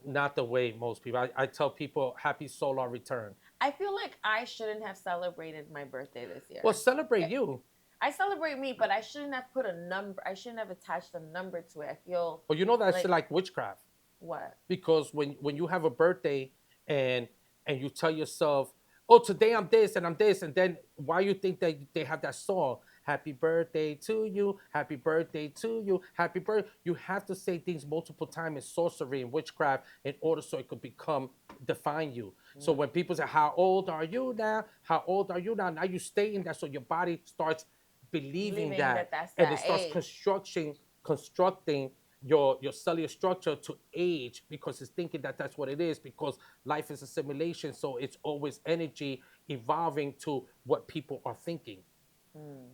Speaker 2: Not the way most people. I tell people happy solar return.
Speaker 1: I feel like I shouldn't have celebrated my birthday this
Speaker 2: Well,
Speaker 1: year.
Speaker 2: celebrate you.
Speaker 1: I celebrate me, but I shouldn't have put a number. I shouldn't have attached a number to it. I feel
Speaker 2: Well, you know that shit
Speaker 1: like
Speaker 2: like witchcraft.
Speaker 1: what?
Speaker 2: Because when you have a birthday and and you tell yourself, oh, today I'm this and I'm this, and then why you think that they have that song, happy birthday to you, happy birthday to you, happy birthday, you have to say things multiple times in sorcery and witchcraft in order so it could become define you. So when people say how old are you now, how old are you now you stay in that, so your body starts believing
Speaker 1: Believing
Speaker 2: that,
Speaker 1: that that's
Speaker 2: and it
Speaker 1: that
Speaker 2: starts
Speaker 1: age.
Speaker 2: constructing your cellular structure to age because it's thinking that that's what it is, because life is a simulation, so it's always energy evolving to what people are thinking.
Speaker 1: Mm.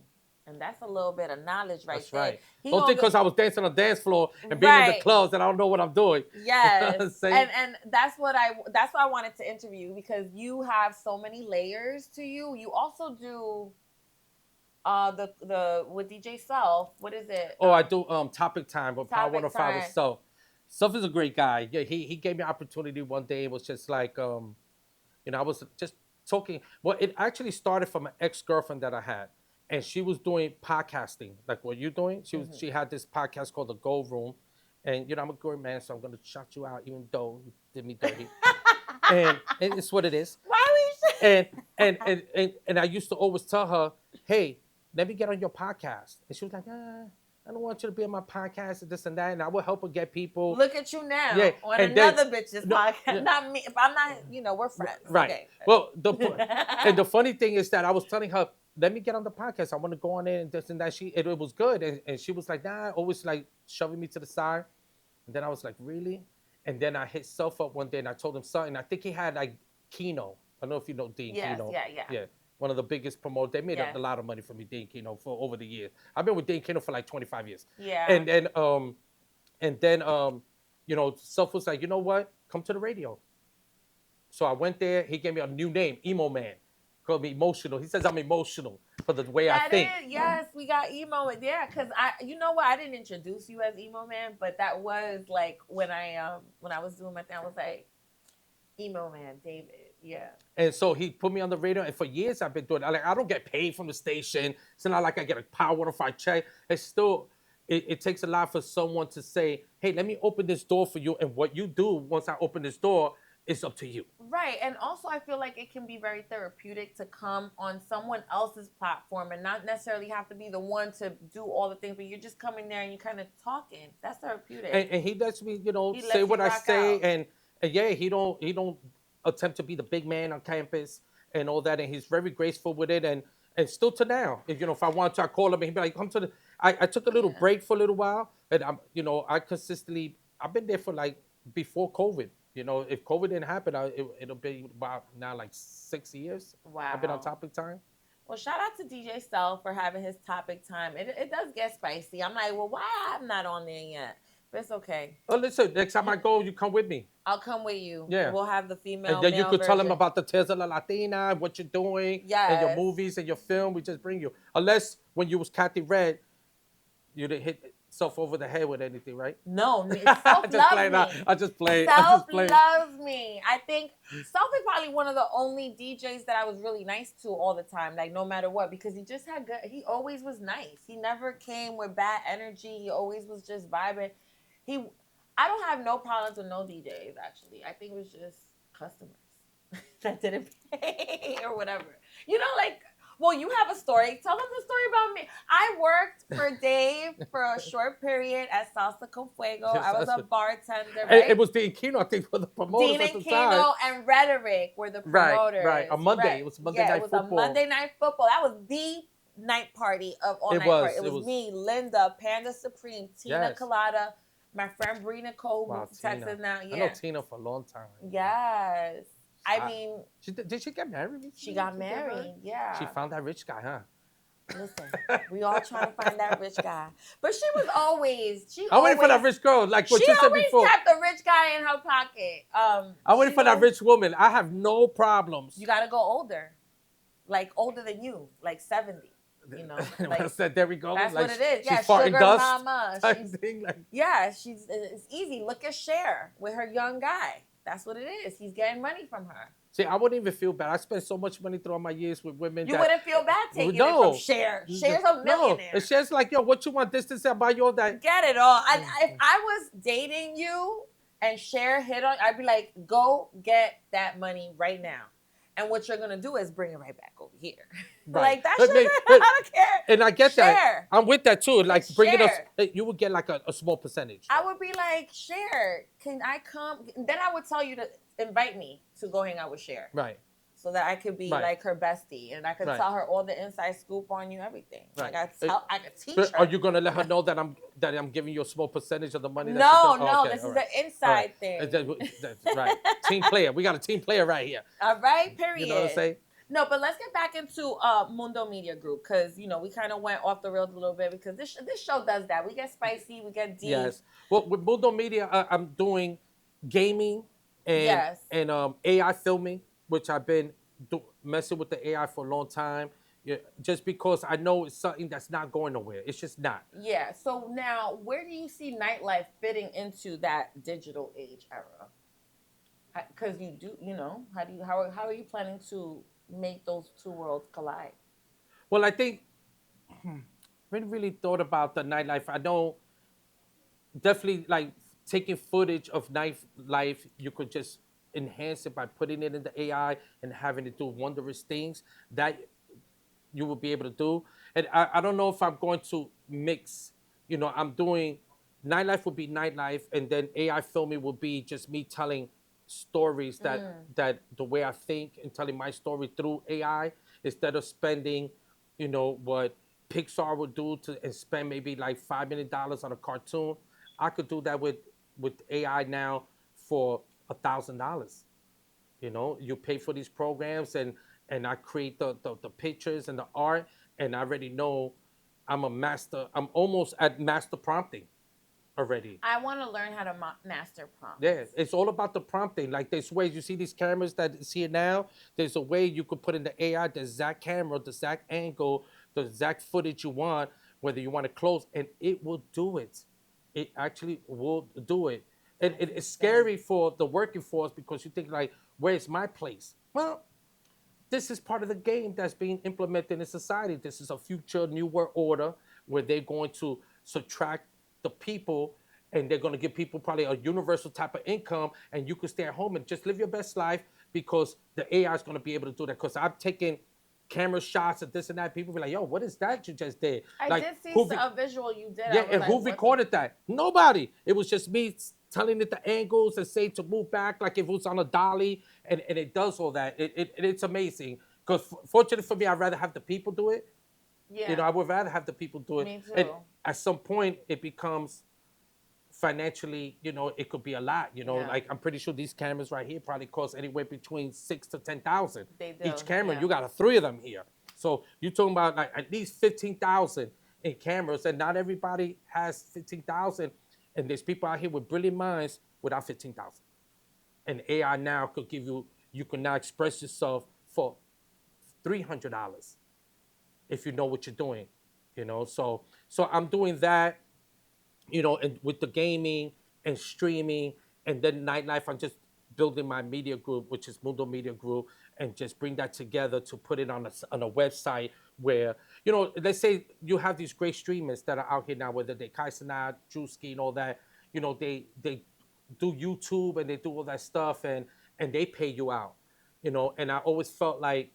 Speaker 1: And that's a little bit of knowledge right
Speaker 2: That's
Speaker 1: there.
Speaker 2: right.
Speaker 1: He
Speaker 2: Don't
Speaker 1: gonna
Speaker 2: think
Speaker 1: go,
Speaker 2: because I was dancing on the dance floor and being in the
Speaker 1: right.
Speaker 2: clubs that I don't know what I'm doing. You know what
Speaker 1: Yes.
Speaker 2: I'm saying?
Speaker 1: And that's why I wanted to interview, because you have so many layers to you. You also do the with DJ Self. What is it?
Speaker 2: Oh, I do topic time with Power
Speaker 1: Topic
Speaker 2: 105 with
Speaker 1: time.
Speaker 2: Self. Self is a great guy. Yeah, he gave me an opportunity one day. It was just like I was just talking. Well, it actually started from an ex-girlfriend that I had. And she was doing podcasting, like what you're doing.
Speaker 1: Mm-hmm.
Speaker 2: She had this podcast called The Gold Room. And I'm a good man, so I'm gonna shout you out even though you did me dirty. And it's what it is.
Speaker 1: Why we
Speaker 2: And and I used to always tell her, hey, let me get on your podcast. And she was like, I don't want you to be on my podcast and this and that. And I would help her get people.
Speaker 1: look at you now
Speaker 2: Yeah,
Speaker 1: on
Speaker 2: and
Speaker 1: another bitch's
Speaker 2: no,
Speaker 1: podcast?
Speaker 2: yeah.
Speaker 1: Not me. If I'm not, we're friends.
Speaker 2: Right.
Speaker 1: Okay.
Speaker 2: Well, and the funny thing is that I was telling her, let me get on the podcast. I want to go on there and this and that. It was good. And she was like, nah, always like shoving me to the side. And then I was like, really? And then I hit Self up one day and I told him something. I think he had like Kino. I don't know if you know Dean
Speaker 1: Yes,
Speaker 2: Kino.
Speaker 1: yeah.
Speaker 2: One of the biggest promoters. They made
Speaker 1: Yes.
Speaker 2: a lot of money for me, Dean Kino, for over the years. I've been with Dean Kino for like 25 years.
Speaker 1: Yeah.
Speaker 2: And then Self was like, you know what? Come to the radio. So I went there. He gave me a new name, Emo Man. Called me emotional. He says I'm emotional for the way I think.
Speaker 1: Yes, we got emo. Yeah, because you know what? I didn't introduce you as Emo Man, but that was like when I was doing my thing, I was like, Emo Man, David. Yeah.
Speaker 2: And so he put me on the radio, and for years I've been doing it. Like, I don't get paid from the station. It's not like I get a Power 105 check. It's still, it takes a lot for someone to say, hey, let me open this door for you. And what you do once I open this door is up to you.
Speaker 1: Right. And also I feel like it can be very therapeutic to come on someone else's platform and not necessarily have to be the one to do all the things, but you're just coming there and you're kind of talking. That's therapeutic.
Speaker 2: And he lets me, say what I say. And yeah, he don't attempt to be the big man on campus and all that. And he's very graceful with it. And still to now, if I want to, I call him and he'd be like, come to the, I took a little break for a little while. And I've been there for like before COVID. If COVID didn't happen, it'll be about now like 6 years.
Speaker 1: Wow.
Speaker 2: I've been on Topic Time.
Speaker 1: Well, shout out to DJ Self for having his Topic Time. It does get spicy. I'm like, well, why I'm not on there yet? But it's okay.
Speaker 2: Oh, listen, next time I go, you come with me.
Speaker 1: I'll come with you.
Speaker 2: Yeah.
Speaker 1: We'll have the female.
Speaker 2: And then you could tell them
Speaker 1: version.
Speaker 2: about the Tales of La Latina, what you're doing,
Speaker 1: Yes.
Speaker 2: and your movies and your film. We just bring you. Unless when you was Kathy Red, you didn't hit Self over the head with anything, right?
Speaker 1: No, Self loves me.
Speaker 2: I just play.
Speaker 1: Self loves me. I think Self is probably one of the only DJs that I was really nice to all the time, like no matter what, because he just had good. He always was nice. He never came with bad energy. He always was just vibing. I don't have no problems with no DJs, actually. I think it was just customers that didn't pay or whatever. Well, you have a story. Tell them the story about me. I worked for Dave for a short period at Salsa Con Fuego. I was a bartender. Right?
Speaker 2: It was Dean Kino, I think, for the promoters
Speaker 1: Dean
Speaker 2: at the
Speaker 1: and
Speaker 2: time.
Speaker 1: Kino and Rhetoric were the promoters.
Speaker 2: Right. A Monday.
Speaker 1: Right.
Speaker 2: It was Monday night football.
Speaker 1: It was a Monday night football. That was the night party of all night party. It was me, Linda, Panda Supreme, Tina Colada, my friend Bree Nicole, who Texas now. Yeah.
Speaker 2: I know Tina for a long time.
Speaker 1: Yes. I mean,
Speaker 2: did she get married?
Speaker 1: She got married, yeah.
Speaker 2: She found that rich guy, huh?
Speaker 1: Listen, we all trying to find that rich guy. But she was always,
Speaker 2: I'm waiting for that rich girl, like what you said before.
Speaker 1: She always kept the rich guy in her pocket.
Speaker 2: I'm waiting for that rich woman. I have no problems.
Speaker 1: You got to go older. Like older than you, like 70. Like,
Speaker 2: there we go.
Speaker 1: That's
Speaker 2: like,
Speaker 1: what it is.
Speaker 2: She's
Speaker 1: Yeah,
Speaker 2: farting
Speaker 1: sugar
Speaker 2: dust.
Speaker 1: mama. It's easy. Look at Cher with her young guy. That's what it is. He's getting money from her.
Speaker 2: See, I wouldn't even feel bad. I spent so much money throughout my years with women.
Speaker 1: You wouldn't feel bad taking it from Cher. Cher's a millionaire.
Speaker 2: And Cher's like, yo, what you want this to say about you all that?
Speaker 1: Get it all. If I was dating you and Cher hit on, I'd be like, go get that money right now. And what you're gonna do is bring it right back over here.
Speaker 2: Right.
Speaker 1: Like that shit, I don't care.
Speaker 2: And I get
Speaker 1: Cher.
Speaker 2: that. I'm with that too. Like bringing us,
Speaker 1: Cher.
Speaker 2: you would get like a small percentage.
Speaker 1: I would be like, Cher, can I come? Then I would tell you to invite me to go hang out with Cher.
Speaker 2: Right.
Speaker 1: so that I could be
Speaker 2: Right.
Speaker 1: like her bestie and I could
Speaker 2: Right.
Speaker 1: tell her all the inside scoop on you, everything. Like
Speaker 2: Right.
Speaker 1: I could teach
Speaker 2: Are
Speaker 1: her.
Speaker 2: you gonna let her know that I'm giving you a small percentage of the money that she's
Speaker 1: No,
Speaker 2: gonna? Oh,
Speaker 1: no,
Speaker 2: okay,
Speaker 1: this
Speaker 2: all
Speaker 1: is an
Speaker 2: right, all right.
Speaker 1: inside thing.
Speaker 2: That's right. Team player. We got a team player right here.
Speaker 1: All right,
Speaker 2: You know what I'm
Speaker 1: period.
Speaker 2: saying?
Speaker 1: No, but let's get back into Mundo Media Group because we kind of went off the rails a little bit because this show does that. We get spicy, we get deep.
Speaker 2: Yes. Well, with Mundo Media, I'm doing gaming and
Speaker 1: Yes.
Speaker 2: AI filming, which I've been messing with the AI for a long time. Yeah, just because I know it's something that's not going nowhere. It's just not.
Speaker 1: Yeah. So now, where do you see nightlife fitting into that digital age era? Because you do, how are you planning to make those two worlds collide?
Speaker 2: Well, I think really thought about the nightlife. I know definitely like taking footage of nightlife, you could just enhance it by putting it in the AI and having it do wondrous things that you will be able to do. And I don't know if I'm going to mix, I'm doing nightlife will be nightlife, and then AI filming will be just me telling stories that the way I think and telling my story through AI instead of spending, what Pixar would do to and spend maybe like $5 million on a cartoon. I could do that with AI now for $1,000. You pay for these programs and I create the pictures and the art, and I already know I'm almost at master prompting already.
Speaker 1: I want to learn how to master prompts.
Speaker 2: Yeah, it's all about the prompting. Like there's ways you see these cameras that is here now. There's a way you could put in the AI the exact camera, the exact angle, the exact footage you want, whether you want to close, and it will do it. It actually will do it. And it's scary for the working force because you think like, where's my place? Well, this is part of the game that's being implemented in society. This is a future new world order where they're going to subtract the people and they're going to give people probably a universal type of income, and you can stay at home and just live your best life because the AI is going to be able to do that. Because I've taken camera shots and this and that. People be like, yo, what is that you just did?
Speaker 1: I
Speaker 2: Like,
Speaker 1: did see
Speaker 2: who
Speaker 1: a visual you did.
Speaker 2: yeah,
Speaker 1: I was
Speaker 2: and
Speaker 1: like,
Speaker 2: who
Speaker 1: what
Speaker 2: recorded that? Nobody. It was just me telling it the angles and say to move back like if it was on a dolly, and it does all that. It's amazing. Because fortunately for me, I'd rather have the people do it.
Speaker 1: Yeah.
Speaker 2: I would rather have the people do it.
Speaker 1: Me too.
Speaker 2: And at some point, it becomes financially, it could be a lot.
Speaker 1: Yeah.
Speaker 2: Like I'm pretty sure these cameras right here probably cost anywhere between 6 to 10,000.
Speaker 1: They do,
Speaker 2: Each camera.
Speaker 1: yeah.
Speaker 2: You got three of them here, so you're talking about like at least 15,000 in cameras, and not everybody has 15,000. And there's people out here with brilliant minds without 15,000. And AI now could give you. You can now express yourself for $300 if you know what you're doing. So I'm doing that, and with the gaming and streaming, and then nightlife, I'm just building my media group, which is Mundo Media Group, and just bring that together to put it on a website where, let's say you have these great streamers that are out here now, whether they Kaisenat, Drewski, and all that, they do YouTube and they do all that stuff, and they pay you out, and I always felt like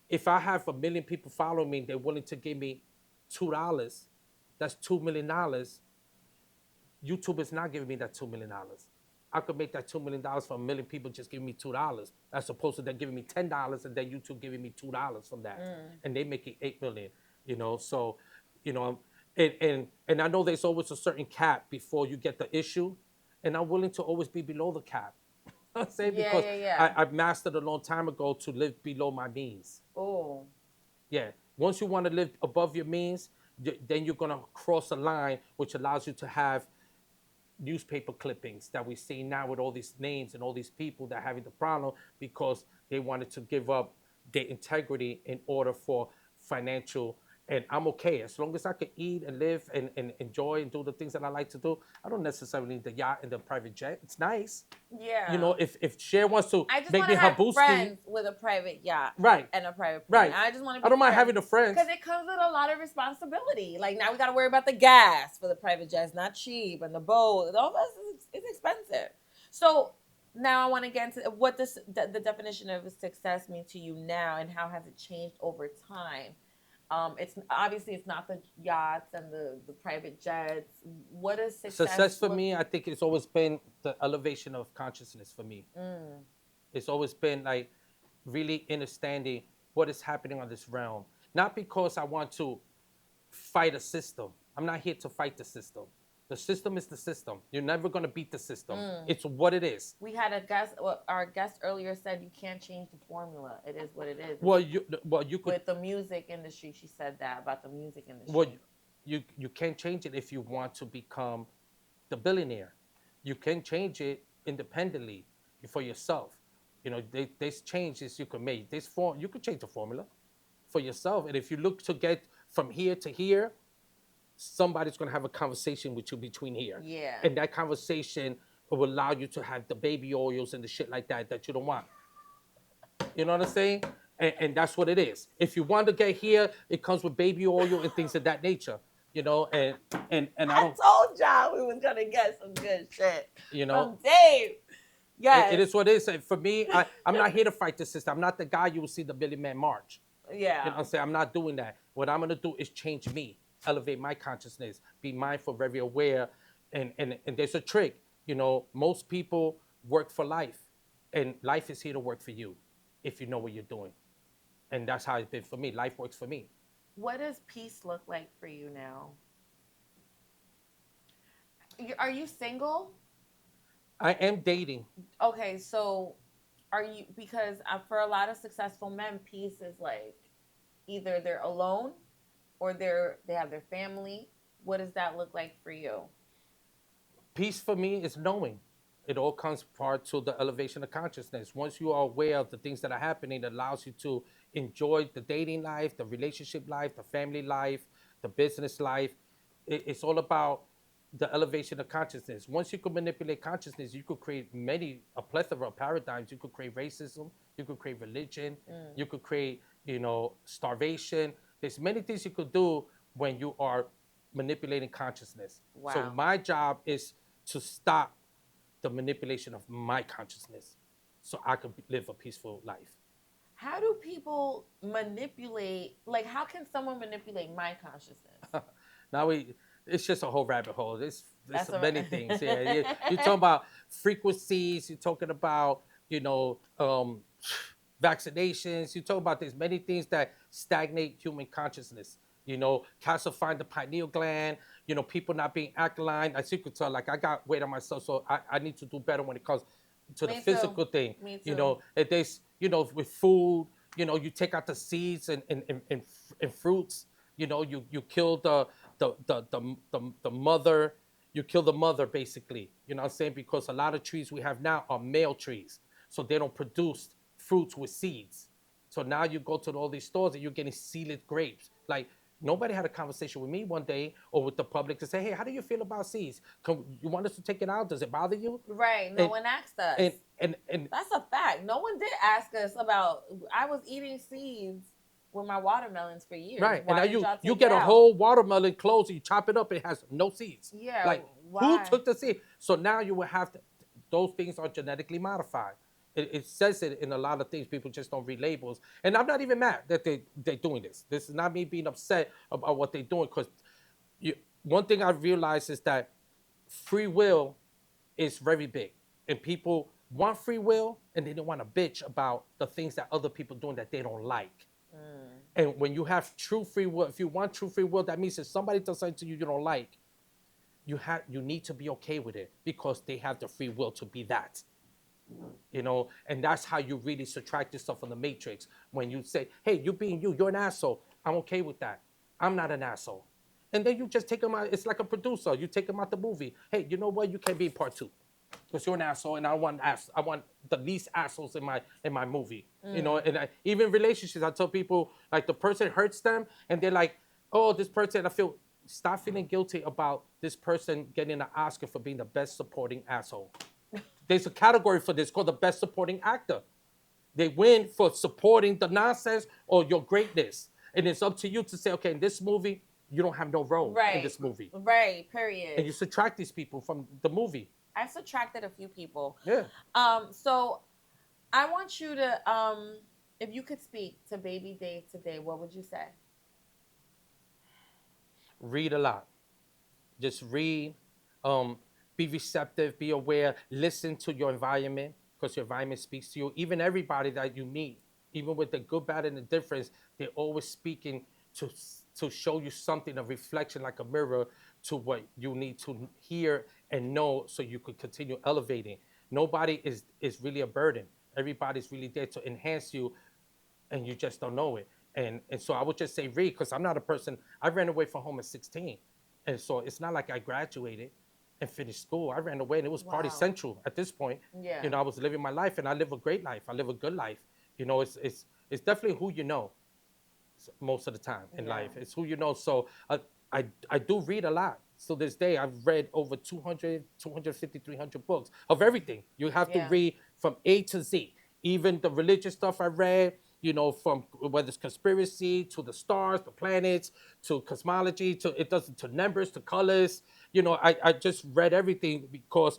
Speaker 2: if I have 1 million people following me, they're willing to give me $2. That's $2 million. YouTube is not giving me that $2 million. I could make that $2 million for 1 million people just giving me $2, as opposed to them giving me $10 and then YouTube giving me $2 from that, and they making 8 million. So, and I know there's always a certain cap before you get the issue, and I'm willing to always be below the cap. I'm saying because I've mastered a long time ago to live below my means.
Speaker 1: Oh.
Speaker 2: Yeah. Once you want to live above your means, then you're gonna cross a line, which allows you to have newspaper clippings that we see now with all these names and all these people that are having the problem because they wanted to give up their integrity in order for financial. And I'm okay as long as I can eat and live and enjoy and do the things that I like to do. I don't necessarily need the yacht and the private jet. It's nice.
Speaker 1: Yeah.
Speaker 2: If Cher wants to
Speaker 1: I just
Speaker 2: make
Speaker 1: want
Speaker 2: me
Speaker 1: to
Speaker 2: her
Speaker 1: have
Speaker 2: booski,
Speaker 1: friends with a private yacht,
Speaker 2: right,
Speaker 1: and a private plane.
Speaker 2: right.
Speaker 1: I just want to.
Speaker 2: I don't mind having the friends
Speaker 1: because it comes with a lot of responsibility. Like now we got to worry about the gas for the private jet. It's not cheap, and the boat. All this is expensive. So now I want to get into what the definition of success means to you now, and how has it changed over time. It's obviously it's not the yachts and the private jets. What is success?
Speaker 2: Success for me, I think it's always been the elevation of consciousness for me. It's always been like really understanding what is happening on this realm. Not because I want to fight a system. I'm not here to fight the system. The system is the system. You're never going to beat the system. It's what it is.
Speaker 1: We had a guest. Well, our guest earlier said you can't change the formula. It is what it is.
Speaker 2: Well, you could.
Speaker 1: With the music industry, she said that about the music industry.
Speaker 2: Well, you can't change it if you want to become the billionaire. You can change it independently for yourself. There's changes you can make. You could change the formula for yourself. And if you look to get from here to here, somebody's going to have a conversation with you between here.
Speaker 1: Yeah.
Speaker 2: And that conversation will allow you to have the baby oils and the shit like that you don't want. You know what I'm saying? And that's what it is. If you want to get here, it comes with baby oil and things of that nature. And
Speaker 1: I told y'all we was gonna get some good shit. From Dave.
Speaker 2: Yes. It is what it is. And for me, I'm not here to fight the system. I'm not the guy you will see the Billy Man March.
Speaker 1: Yeah.
Speaker 2: You know what I'm saying? I'm not doing that. What I'm gonna do is change me, elevate my consciousness, be mindful, very aware. And there's a trick. Most people work for life, and life is here to work for you if you know what you're doing. And that's how it's been for me. Life works for me.
Speaker 1: What does peace look like for you now? Are you single?
Speaker 2: I am dating.
Speaker 1: Okay, so are you, because for a lot of successful men, peace is like either they're alone or they have their family. What does that look like for you?
Speaker 2: Peace for me is knowing. It all comes part to the elevation of consciousness. Once you are aware of the things that are happening, it allows you to enjoy the dating life, the relationship life, the family life, the business life. It's all about the elevation of consciousness. Once you can manipulate consciousness, you could create a plethora of paradigms. You could create racism, you could create religion, you could create, starvation. There's many things you could do when you are manipulating consciousness.
Speaker 1: Wow.
Speaker 2: So my job is to stop the manipulation of my consciousness so I could live a peaceful life.
Speaker 1: How do people manipulate, like how can someone manipulate my consciousness?
Speaker 2: Now it's just a whole rabbit hole. There's many things. Yeah, you're talking about frequencies. You're talking about vaccinations. You're talking about there's many things that stagnate human consciousness. Calcifying the pineal gland. People not being alkaline. As you could tell, like I got weight on myself, so I need to do better when it comes to the physical thing.
Speaker 1: Me too.
Speaker 2: There's with food. You take out the seeds and fruits. You kill the mother. You kill the mother basically. You know what I'm saying? Because a lot of trees we have now are male trees, so they don't produce fruits with seeds. So now you go to all these stores and you're getting seedless grapes. Like nobody had a conversation with me one day or with the public to say, hey, how do you feel about seeds? You want us to take it out? Does it bother you?
Speaker 1: Right. No one asked us.
Speaker 2: And
Speaker 1: that's a fact. No one did ask us about. I was eating seeds with my watermelons for years.
Speaker 2: Right.
Speaker 1: Why
Speaker 2: and now
Speaker 1: did
Speaker 2: you get a whole watermelon closed, you chop it up, it has no seeds.
Speaker 1: Yeah.
Speaker 2: Like
Speaker 1: why?
Speaker 2: who took the seed? So now you will have to, those things are genetically modified. It says it in a lot of things. People just don't read labels. And I'm not even mad that they're doing this. This is not me being upset about what they're doing, because one thing I realized is that free will is very big. And people want free will, and they don't want to bitch about the things that other people doing that they don't like. And when you have true free will, if you want true free will, that means if somebody does something to you don't like, you need to be okay with it, because they have the free will to be that. And that's how you really subtract yourself from the matrix. When you say, hey, you being you're an asshole, I'm okay with that. I'm not an asshole. And then you just take them out. It's like a producer. You take them out the movie. Hey, you know what? You can't be in part 2 because you're an asshole, and I want the least assholes in my movie. And even relationships, I tell people, like, the person hurts them, and they're like, oh, this person, stop feeling guilty about this person getting an Oscar for being the best supporting asshole. There's a category for this called the best supporting actor. They win for supporting the nonsense or your greatness. And it's up to you to say, okay, in this movie, you don't have no role in this movie.
Speaker 1: Right, period.
Speaker 2: And you subtract these people from the movie.
Speaker 1: I've subtracted a few people.
Speaker 2: Yeah.
Speaker 1: So I want you to, if you could speak to baby Dave today, what would you say?
Speaker 2: Read a lot. Just read. Be receptive, be aware, listen to your environment, because your environment speaks to you. Even everybody that you meet even with the good, bad, and the difference, they're always speaking to to show you something, a reflection like a mirror to what you need to hear and know, so you could continue elevating. Nobody is really a burden. Everybody's really there to enhance you, and you just don't know it. And so I would just say read, because I'm not a person. I ran away from home at 16, and so it's not like I graduated and finished school. I ran away, and it was party
Speaker 1: Wow.
Speaker 2: central at this point.
Speaker 1: Yeah.
Speaker 2: I was living my life, and I live a great life. I live a good life. It's definitely who you know most of the time in
Speaker 1: Yeah.
Speaker 2: life. It's who you know. So I do read a lot. So this day I've read over 200, 250, 300 books of everything. You have to
Speaker 1: Yeah.
Speaker 2: read from A to Z. Even the religious stuff I read, from whether it's conspiracy to the stars, the planets, to cosmology, to numbers, to colors. I just read everything because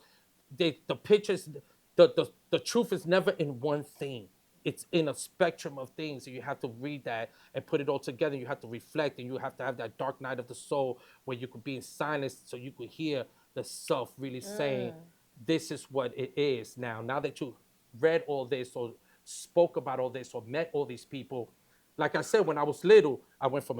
Speaker 2: the pictures, the truth is never in one thing. It's in a spectrum of things, and you have to read that and put it all together. You have to reflect, and you have to have that dark night of the soul where you could be in silence, so you could hear the self really saying,
Speaker 1: Mm.
Speaker 2: "This is what it is now." Now that you read all this, or spoke about all this, or met all these people, like I said, when I was little, I went from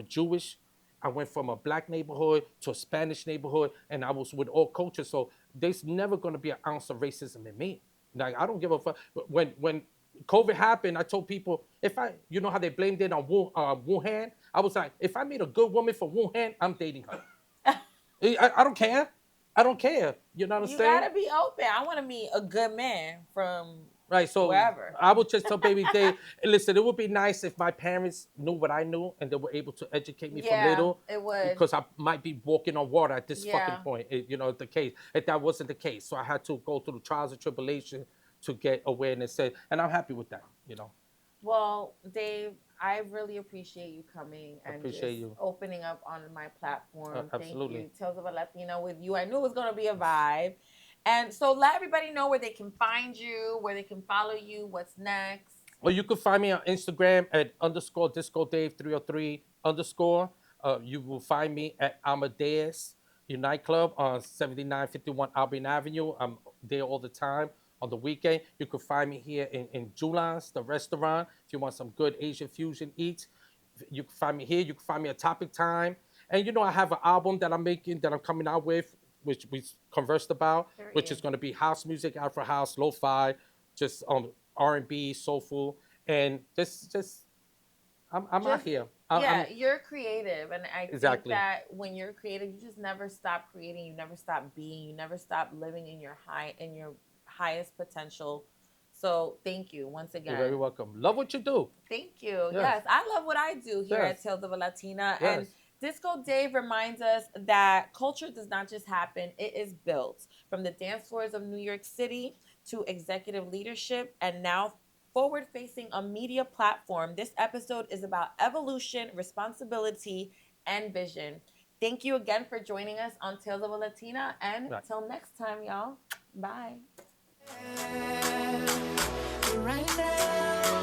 Speaker 2: a black neighborhood to a Spanish neighborhood, and I was with all cultures. So there's never going to be an ounce of racism in me. Like, I don't give a fuck. When COVID happened, I told people, if I, how they blamed it on Wuhan, I was like, if I meet a good woman from Wuhan, I'm dating her. I don't care. I don't care. You know what I'm
Speaker 1: You
Speaker 2: saying?
Speaker 1: gotta be open. I want to meet a good man from
Speaker 2: Right. So
Speaker 1: wherever.
Speaker 2: I would just tell baby they listen, it would be nice if my parents knew what I knew, and they were able to educate me from
Speaker 1: Yeah,
Speaker 2: little,
Speaker 1: it would.
Speaker 2: because I might be walking on water at this fucking
Speaker 1: Yeah.
Speaker 2: point. The case. If that wasn't the case. So I had to go through the trials and tribulation to get awareness, and I'm happy with that.
Speaker 1: Well, Dave, I really appreciate you coming
Speaker 2: I
Speaker 1: and
Speaker 2: appreciate
Speaker 1: just
Speaker 2: you.
Speaker 1: opening up on my platform. Thank
Speaker 2: Absolutely.
Speaker 1: you. Tales of a Latina with you. I knew it was going to be a vibe. And so let everybody know where they can find you, where they can follow you, what's next.
Speaker 2: Or you can find me on Instagram at underscore disco Dave 303 underscore. You will find me at Amadeus your nightclub on 7951 Albion Avenue. I'm there all the time on the weekend. You can find me here in Julan's, the restaurant, if you want some good Asian fusion eats. You can find me here. You can find me at Topic Time. And I have an album that I'm making, that I'm coming out with, which we conversed about, which is
Speaker 1: Period.
Speaker 2: going to be house music, Afro house, lo-fi, just R&B, soulful, and just I'm out
Speaker 1: Just
Speaker 2: here.
Speaker 1: yeah,
Speaker 2: I'm
Speaker 1: you're creative, and I think
Speaker 2: exactly.
Speaker 1: that when you're creative, you just never stop creating. You never stop being. You never stop living in your highest potential. So thank you once
Speaker 2: You're
Speaker 1: again.
Speaker 2: very welcome. Love what you do.
Speaker 1: Thank you.
Speaker 2: Yes,
Speaker 1: Yes, I love what I do here at
Speaker 2: yes,
Speaker 1: Tales of a Latina. And
Speaker 2: yes.
Speaker 1: Disco Dave reminds us that culture does not just happen, it is built. From the dance floors of New York City to executive leadership and now forward facing a media platform, this episode is about evolution, responsibility, and vision. Thank you again for joining us on Tales of a Latina. And
Speaker 2: Right.
Speaker 1: till next time, y'all. Bye.
Speaker 3: Right now.